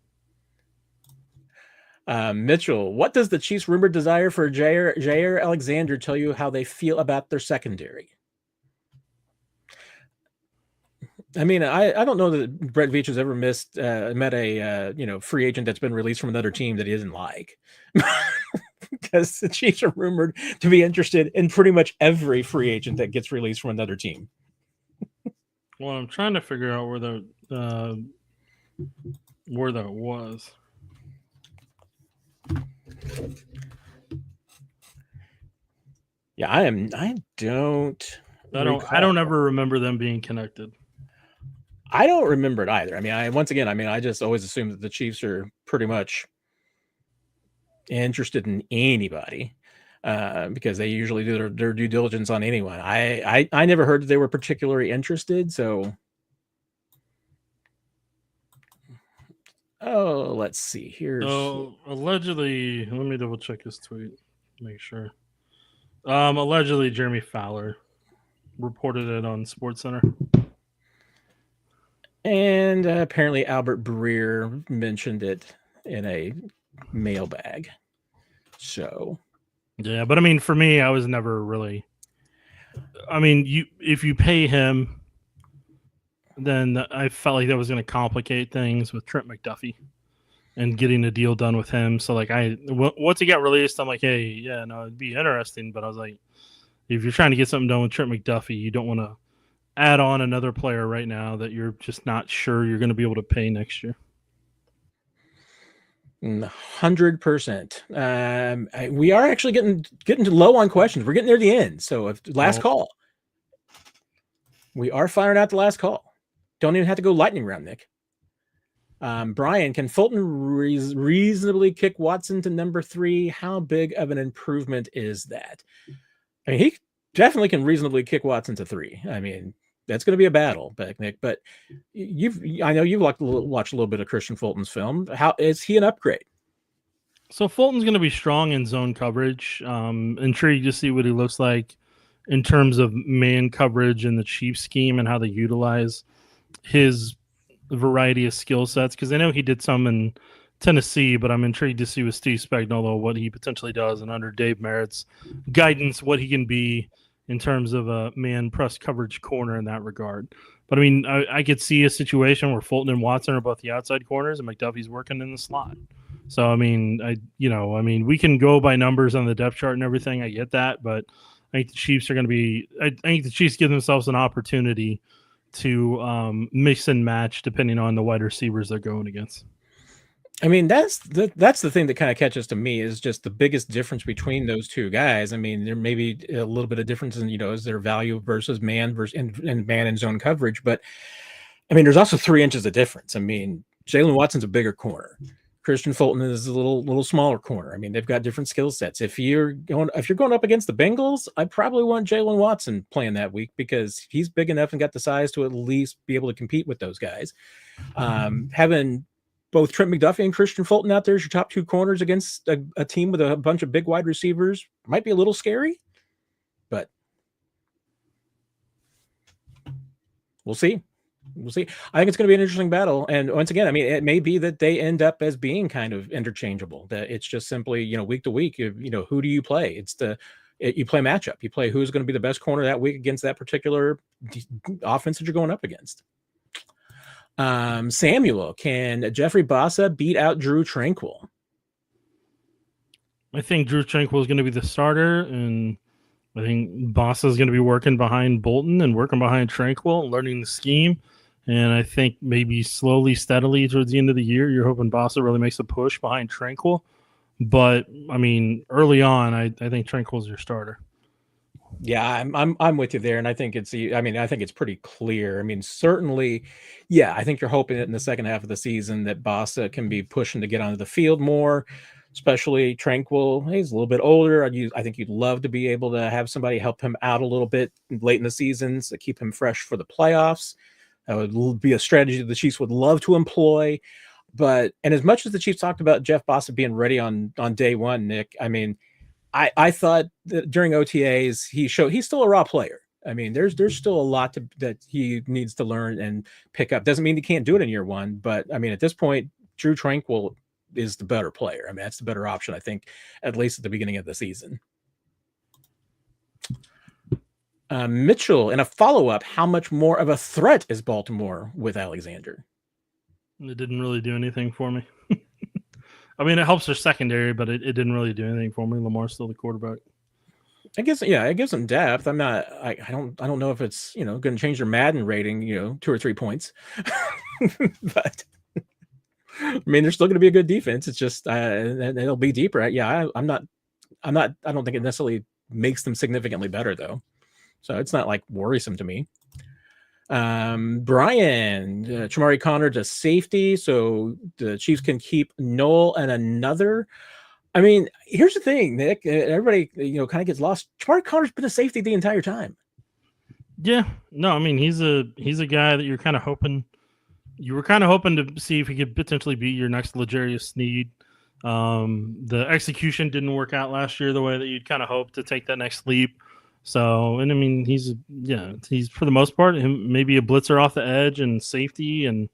Mitchell, what does the Chiefs' rumored desire for Jair Alexander tell you how they feel about their secondary? I mean, I don't know that Brett Veach has ever met a free agent that's been released from another team that he doesn't like, because the Chiefs are rumored to be interested in pretty much every free agent that gets released from another team. Well, I'm trying to figure out where that was. Yeah, I don't ever remember them being connected. I don't remember it either. I mean, I just always assume that the Chiefs are pretty much interested in anybody, because they usually do their due diligence on anyone. I never heard that they were particularly interested. So, let's see here. So allegedly, let me double check his tweet, make sure. Allegedly, Jeremy Fowler reported it on SportsCenter. And apparently Albert Breer mentioned it in a mailbag. So, yeah, but I mean, for me, I was never really. I mean, if you pay him, then I felt like that was going to complicate things with Trent McDuffie and getting a deal done with him. So, like, once he got released, I'm like, hey, yeah, no, it'd be interesting. But I was like, if you're trying to get something done with Trent McDuffie, you don't want to add on another player right now that you're just not sure you're going to be able to pay next year. 100%. We are actually getting low on questions. We're getting near the end. So last call. We are firing out the last call. Don't even have to go lightning round, Nick. Brian, can Fulton reasonably kick Watson to number 3? How big of an improvement is that? I mean, he definitely can reasonably kick Watson to 3. I mean, that's going to be a battle, Nick. But I know you've watched a little bit of Christian Fulton's film. How is he an upgrade? So Fulton's going to be strong in zone coverage. Intrigued to see what he looks like in terms of man coverage in the Chiefs scheme and how they utilize his variety of skill sets. Because I know he did some in Tennessee, but I'm intrigued to see with Steve Spagnuolo what he potentially does, and under Dave Merritt's guidance, what he can be in terms of a man press coverage corner in that regard. But I mean, I could see a situation where Fulton and Watson are both the outside corners and McDuffie's working in the slot. So, I mean, we can go by numbers on the depth chart and everything. I get that, but I think the Chiefs are going to be, I think the Chiefs give themselves an opportunity to mix and match depending on the wide receivers they're going against. I mean, that's the thing that kind of catches to me is just the biggest difference between those two guys. I mean, there may be a little bit of difference in, is their value versus man and man and zone coverage. But I mean, there's also 3 inches of difference. I mean, Jalen Watson's a bigger corner. Christian Fulton is a little smaller corner. I mean, they've got different skill sets. If you're going up against the Bengals, I probably want Jalen Watson playing that week because he's big enough and got the size to at least be able to compete with those guys. Having both Trent McDuffie and Christian Fulton out there as your top two corners against a team with a bunch of big wide receivers might be a little scary, but we'll see. We'll see. I think it's going to be an interesting battle. And once again, I mean, it may be that they end up as being kind of interchangeable, that it's just simply, week to week, who do you play? You play matchup. You play who's going to be the best corner that week against that particular offense that you're going up against. Samuel, can Jeffrey Bassa beat out Drew Tranquill? I think Drew Tranquill is going to be the starter, and I think Bassa is going to be working behind Bolton and working behind Tranquill and learning the scheme. And I think maybe slowly, steadily towards the end of the year, you're hoping Bassa really makes a push behind Tranquill. But I mean, early on, I think Tranquill is your starter. Yeah, I'm with you there, and I think it's pretty clear. I mean, certainly, yeah, I think you're hoping that in the second half of the season that Bassa can be pushing to get onto the field more, especially Tranquill. He's a little bit older. I think you'd love to be able to have somebody help him out a little bit late in the seasons to keep him fresh for the playoffs. That would be a strategy that the Chiefs would love to employ. And as much as the Chiefs talked about Jeff Bassa being ready on day one, Nick, I mean, I thought that during OTAs he's still a raw player. I mean, there's still a lot that he needs to learn and pick up. Doesn't mean he can't do it in year one, but I mean, at this point, Drew Tranquill is the better player. I mean, that's the better option, I think, at least at the beginning of the season. Mitchell, in a follow-up, how much more of a threat is Baltimore with Alexander? It didn't really do anything for me. I mean, it helps their secondary, but it didn't really do anything for me. Lamar's still the quarterback. I guess, yeah, it gives them depth. I don't know if it's, going to change their Madden rating, 2 or 3 points, but I mean, they're still going to be a good defense. It's just, it'll be deeper. Yeah. I don't think it necessarily makes them significantly better though. So it's not like worrisome to me. Brian, Chamari Connor to safety, so the Chiefs can keep Noel and another. I mean, here's the thing, Nick. Everybody, kind of gets lost. Chamari Connor's been a safety the entire time. Yeah, no, I mean, he's a guy that you're kind of hoping. You were kind of hoping to see if he could potentially be your next L'Jarius Sneed. The execution didn't work out last year the way that you'd kind of hoped to take that next leap. So, and I mean, he's for the most part, maybe a blitzer off the edge and safety and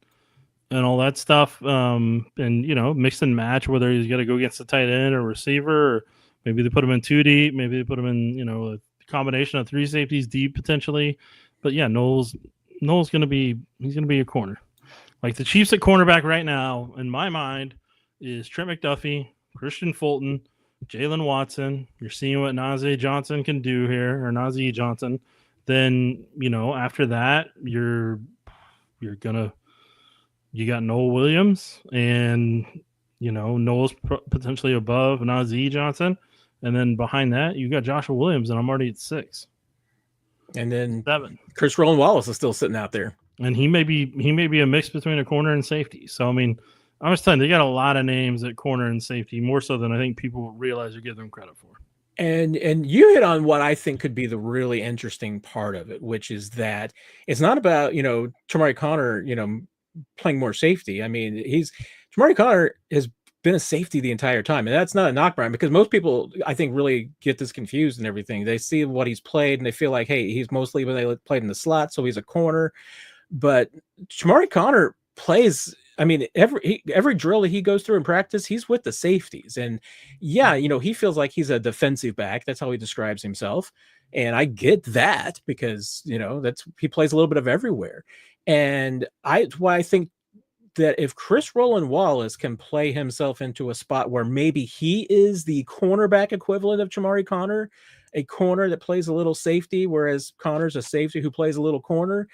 all that stuff. And, mix and match, whether he's got to go against the tight end or receiver, or maybe they put him in 2 deep, maybe they put him in, a combination of 3 safeties deep potentially. But yeah, Noel's going to be a corner. Like the Chiefs at cornerback right now, in my mind, is Trent McDuffie, Christian Fulton, Jalen Watson. You're seeing what Najee Johnson can do here, or Najee Johnson. Then, after that, you got Noel Williams, and, Noel's potentially above Najee Johnson. And then behind that, you got Joshua Williams, and I'm already at 6. And then 7. Chris Roland Wallace is still sitting out there. And he may be a mix between a corner and safety. So, I mean, I was telling you, they got a lot of names at corner and safety, more so than I think people realize or give them credit for. And you hit on what I think could be the really interesting part of it, which is that it's not about, Chamari Connor, playing more safety. I mean, Chamari Connor has been a safety the entire time. And that's not a knock, Brian, because most people, I think, really get this confused and everything. They see what he's played and they feel like, hey, he's mostly when they played in the slot, so he's a corner. But Chamari Connor plays, I mean, every drill that he goes through in practice, he's with the safeties. And yeah, he feels like he's a defensive back. That's how he describes himself. And I get that because, he plays a little bit of everywhere. And that's why I think that if Chris Roland Wallace can play himself into a spot where maybe he is the cornerback equivalent of Chamari Connor, a corner that plays a little safety, whereas Connor's a safety who plays a little corner.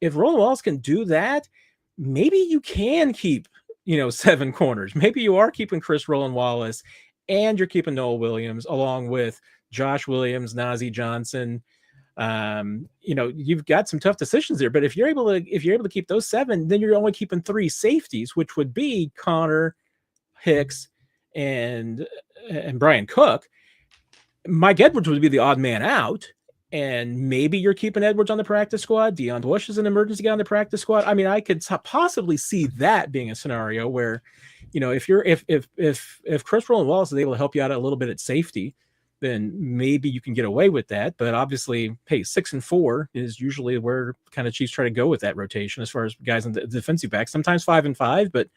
If Roland Wallace can do that, maybe you can keep, 7 corners. Maybe you are keeping Chris Roland Wallace and you're keeping Noel Williams along with Josh Williams, Najee Johnson. You've got some tough decisions there, but if you're able to keep those 7, then you're only keeping 3 safeties, which would be Connor, Hicks, and Brian Cook. Mike Edwards would be the odd man out. and maybe you're keeping Edwards on the practice squad. Deion Bush is an emergency guy on the practice squad. I mean, I could possibly see that being a scenario where, if Chris Roland Wallace is able to help you out a little bit at safety, then maybe you can get away with that. But obviously, hey, 6 and 4 is usually where kind of Chiefs try to go with that rotation as far as guys on the defensive back. Sometimes 5 and 5, but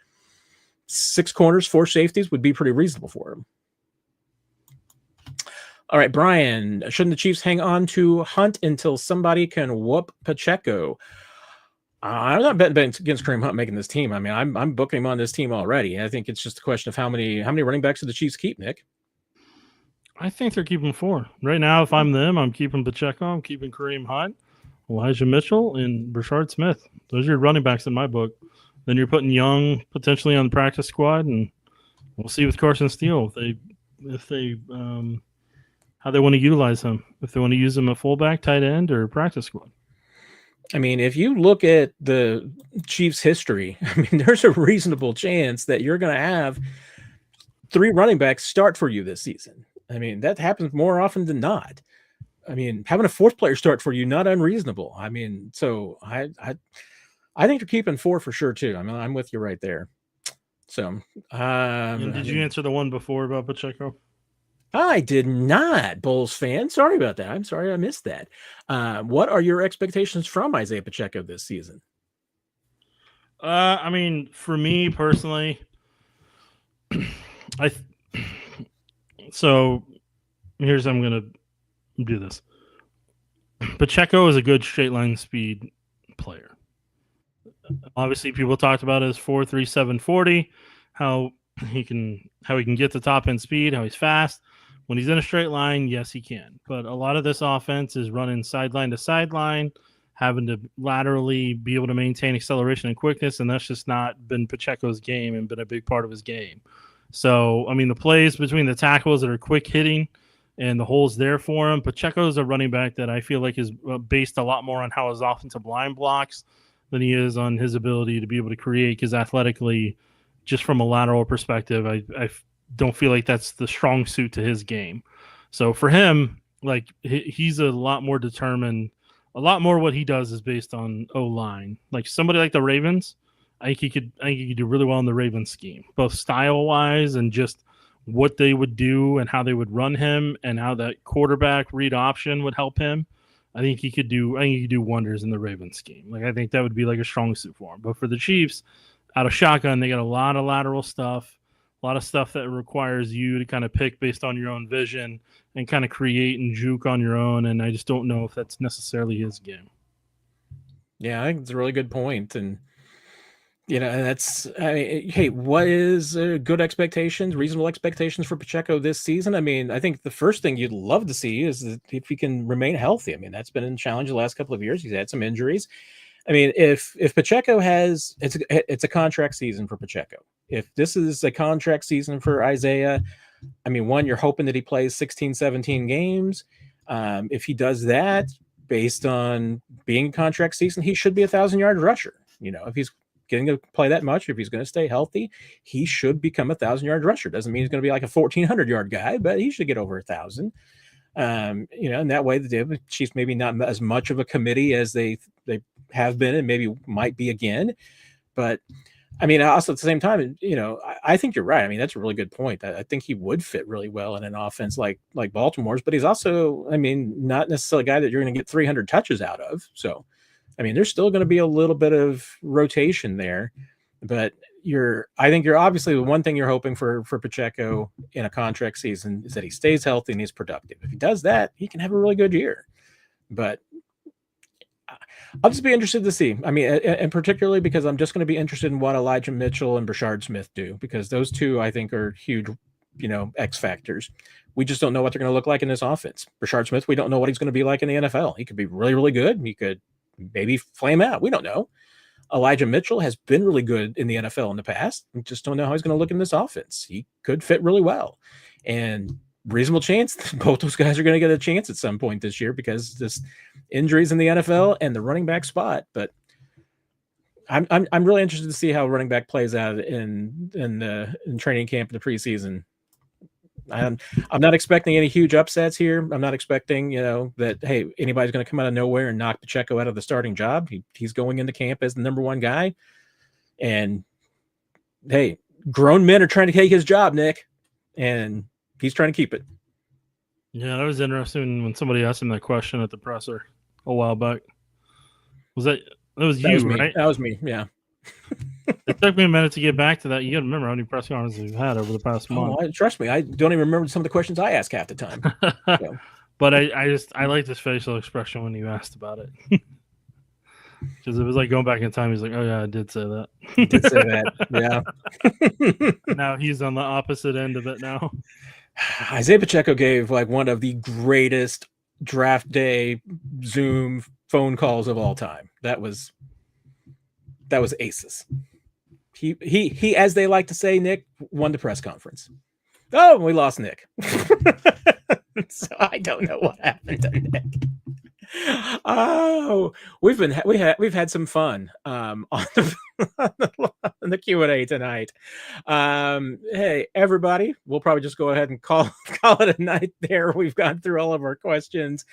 6 corners, 4 safeties would be pretty reasonable for him. All right, Brian, shouldn't the Chiefs hang on to Hunt until somebody can whoop Pacheco? I'm not betting against Kareem Hunt making this team. I mean, I'm booking him on this team already. I think it's just a question of how many running backs do the Chiefs keep, Nick? I think they're keeping 4. Right now, if I'm them, I'm keeping Pacheco, I'm keeping Kareem Hunt, Elijah Mitchell, and Brashard Smith. Those are your running backs in my book. Then you're putting Young potentially on the practice squad, and we'll see with Carson Steele if they how they want to utilize him. If they want to use him at fullback, tight end, or practice squad. I mean, if you look at the Chiefs' history, I mean, there's a reasonable chance that you're going to have 3 running backs start for you this season. I mean, that happens more often than not. I mean, having a 4th player start for you, not unreasonable. I mean, so I think you're keeping 4 for sure too. I mean, I'm with you right there. So, and did you answer the one before about Pacheco? I did not, Bulls fan. Sorry about that. I'm sorry I missed that. What are your expectations from Isaiah Pacheco this season? I mean, for me personally, so here's how I'm going to do this. Pacheco is a good straight line speed player. Obviously, people talked about his 4.37 40, how he can get the top end speed, how he's fast. When he's in a straight line, yes, he can. But a lot of this offense is running sideline to sideline, having to laterally be able to maintain acceleration and quickness, and that's just not been Pacheco's game and been a big part of his game. So, I mean, the plays between the tackles that are quick hitting and the holes there for him, Pacheco is a running back that I feel like is based a lot more on how his offensive line blocks than he is on his ability to be able to create, because athletically, just from a lateral perspective, I don't feel like that's the strong suit to his game. So for him, like, he's a lot more determined. A lot more what he does is based on O-line. Like somebody like the Ravens, I think he could do really well in the Ravens scheme, both style-wise and just what they would do and how they would run him and how that quarterback read option would help him. I think he could do wonders in the Ravens scheme. Like, I think that would be like a strong suit for him. But for the Chiefs, out of shotgun, they got a lot of lateral stuff. A lot of stuff that requires you to kind of pick based on your own vision and kind of create and juke on your own. And I just don't know if that's necessarily his game. Yeah, I think it's a really good point. And, that's, hey, what is good expectations, reasonable expectations for Pacheco this season? I mean, I think the first thing you'd love to see is that if he can remain healthy. I mean, that's been a challenge the last couple of years. He's had some injuries. I mean, if Pacheco it's a contract season for Pacheco. If this is a contract season for Isaiah, I mean, one, you're hoping that he plays 16, 17 games. If he does that, based on being a contract season, he should be 1,000-yard rusher. If he's getting to play that much, if he's going to stay healthy, he should become a 1,000-yard rusher. Doesn't mean he's going to be like a 1,400-yard guy, but he should get over 1,000. And that way the Chiefs maybe not as much of a committee as they have been and maybe might be again. But I mean, also at the same time, I think you're right. I mean, that's a really good point. I think he would fit really well in an offense like Baltimore's, but he's also, I mean, not necessarily a guy that you're going to get 300 touches out of. So, I mean, there's still going to be a little bit of rotation there, but I think you're obviously the one thing you're hoping for Pacheco in a contract season is that he stays healthy and he's productive. If he does that, he can have a really good year. But I'll just be interested to see. I mean, and particularly because I'm just going to be interested in what Elijah Mitchell and Brashard Smith do, because those two I think are huge, X factors. We just don't know what they're going to look like in this offense. Brashard Smith, we don't know what he's going to be like in the NFL. He could be really, really good. He could maybe flame out. We don't know. Elijah Mitchell has been really good in the NFL in the past. We just don't know how he's going to look in this offense. He could fit really well. And reasonable chance that both those guys are going to get a chance at some point this year because this injuries in the NFL and the running back spot. But I'm really interested to see how running back plays out in training camp in the preseason. I'm not expecting any huge upsets here. I'm not expecting, that, hey, anybody's going to come out of nowhere and knock Pacheco out of the starting job. He's going into camp as the number one guy. And, hey, grown men are trying to take his job, Nick, and he's trying to keep it. Yeah, that was interesting when somebody asked him that question at the presser a while back. That was you, right? That was me, yeah. It took me a minute to get back to that. You got to remember how many press conferences we've had over the past month. Trust me, I don't even remember some of the questions I ask half the time. So. But I liked his facial expression when you asked about it. Because it was like going back in time. He's like, oh, yeah, I did say that. You did say that, yeah. Now he's on the opposite end of it now. Isaiah Pacheco gave like one of the greatest draft day Zoom phone calls of all time. That was aces. He, as they like to say, Nick, won the press conference. Oh, we lost Nick. So I don't know what happened to Nick. Oh, we've had some fun on the Q&A tonight. Hey, everybody, we'll probably just go ahead and call it a night there. We've gone through all of our questions.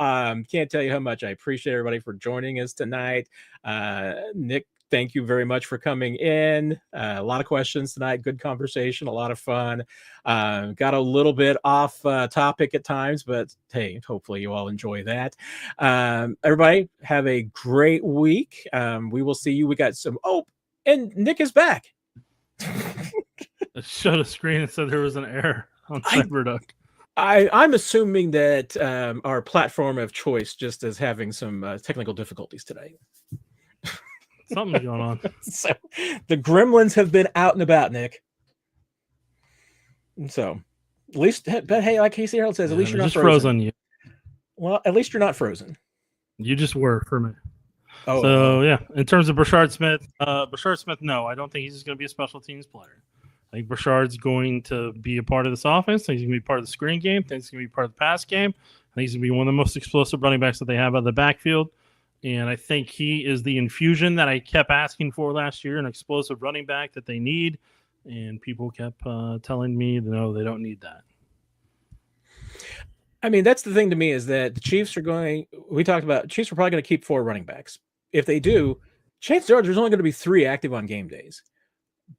Can't tell you how much I appreciate everybody for joining us tonight. Nick, thank you very much for coming in. A lot of questions tonight. Good conversation. A lot of fun. Got a little bit off topic at times, but hey, hopefully you all enjoy that. Everybody have a great week. We will see you. We got some. Oh, and Nick is back. I showed a screen and said there was an error on CyberDuck. I'm assuming that our platform of choice just is having some technical difficulties today. Something's going on. So the gremlins have been out and about, Nick. So at least, but hey, like Casey Harold says, at least you're not frozen. You. Well, at least you're not frozen. You just were for me. Oh, so yeah. In terms of Brashard Smith, no, I don't think he's just going to be a special teams player. I think Brashard's going to be a part of this offense. I think he's going to be part of the screen game. I think he's going to be part of the pass game. I think he's going to be one of the most explosive running backs that they have out of the backfield. And I think he is the infusion that I kept asking for last year, an explosive running back that they need. And people kept telling me, no, they don't need that. I mean, that's the thing to me is that the Chiefs Chiefs are probably going to keep 4 running backs. If they do, chances are there's only going to be 3 active on game days.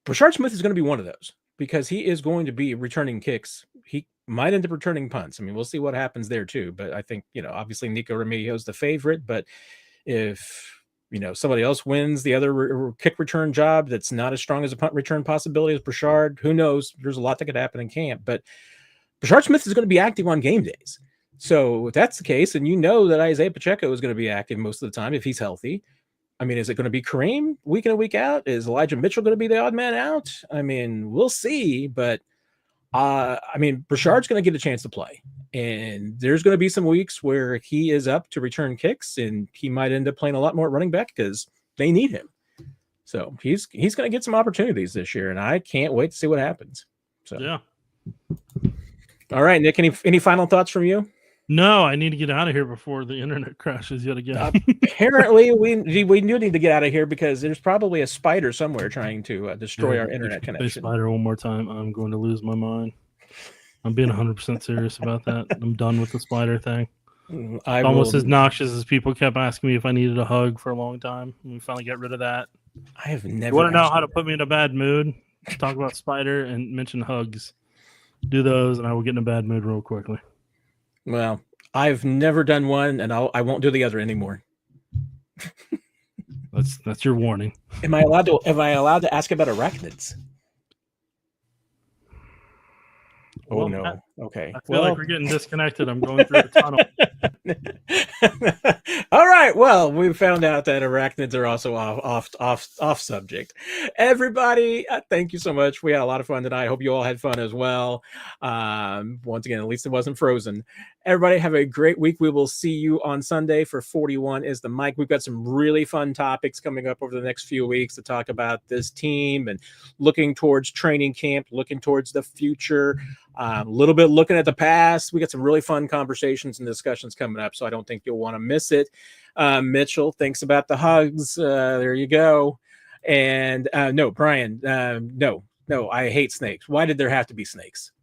Brashard Smith is going to be one of those because he is going to be returning kicks. He might end up returning punts. I mean, we'll see what happens there too. But I think, obviously Nico Remigio's the favorite, but if somebody else wins the other kick return job that's not as strong as a punt return possibility as Brashard, who knows? There's a lot that could happen in camp, but Brashard Smith is going to be active on game days. So if that's the case, and that Isaiah Pacheco is going to be active most of the time if he's healthy. I mean, is it going to be Kareem week in and week out? Is Elijah Mitchell going to be the odd man out? I mean, we'll see, but Brashard's going to get a chance to play. And there's going to be some weeks where he is up to return kicks, and he might end up playing a lot more running back because they need him. So he's going to get some opportunities this year, and I can't wait to see what happens. So yeah. All right, Nick. Any final thoughts from you? No, I need to get out of here before the internet crashes yet again. Apparently, we do need to get out of here because there's probably a spider somewhere trying to destroy our internet connection. Spider one more time, I'm going to lose my mind. I'm being 100% serious about that. I'm done with the spider thing. Almost as noxious as people kept asking me if I needed a hug for a long time. We finally got rid of that. I have never. You want to know how to put me in a bad mood? Talk about spider and mention hugs. Do those, and I will get in a bad mood real quickly. Well, I've never done one, and I won't do the other anymore. That's your warning. Am I allowed to ask about arachnids? Oh, no. Okay. I feel like we're getting disconnected. I'm going through a tunnel. All right. Well, we found out that arachnids are also off subject. Everybody, thank you so much. We had a lot of fun tonight. I hope you all had fun as well. Once again, at least it wasn't frozen. Everybody have a great week. We will see you on Sunday for 41 is the mic. We've got some really fun topics coming up over the next few weeks to talk about this team and looking towards training camp, looking towards the future, a little bit looking at the past. We got some really fun conversations and discussions coming up, so I don't think you'll want to miss it. Mitchell, thanks about the hugs. There you go. And no, Brian, no, I hate snakes. Why did there have to be snakes?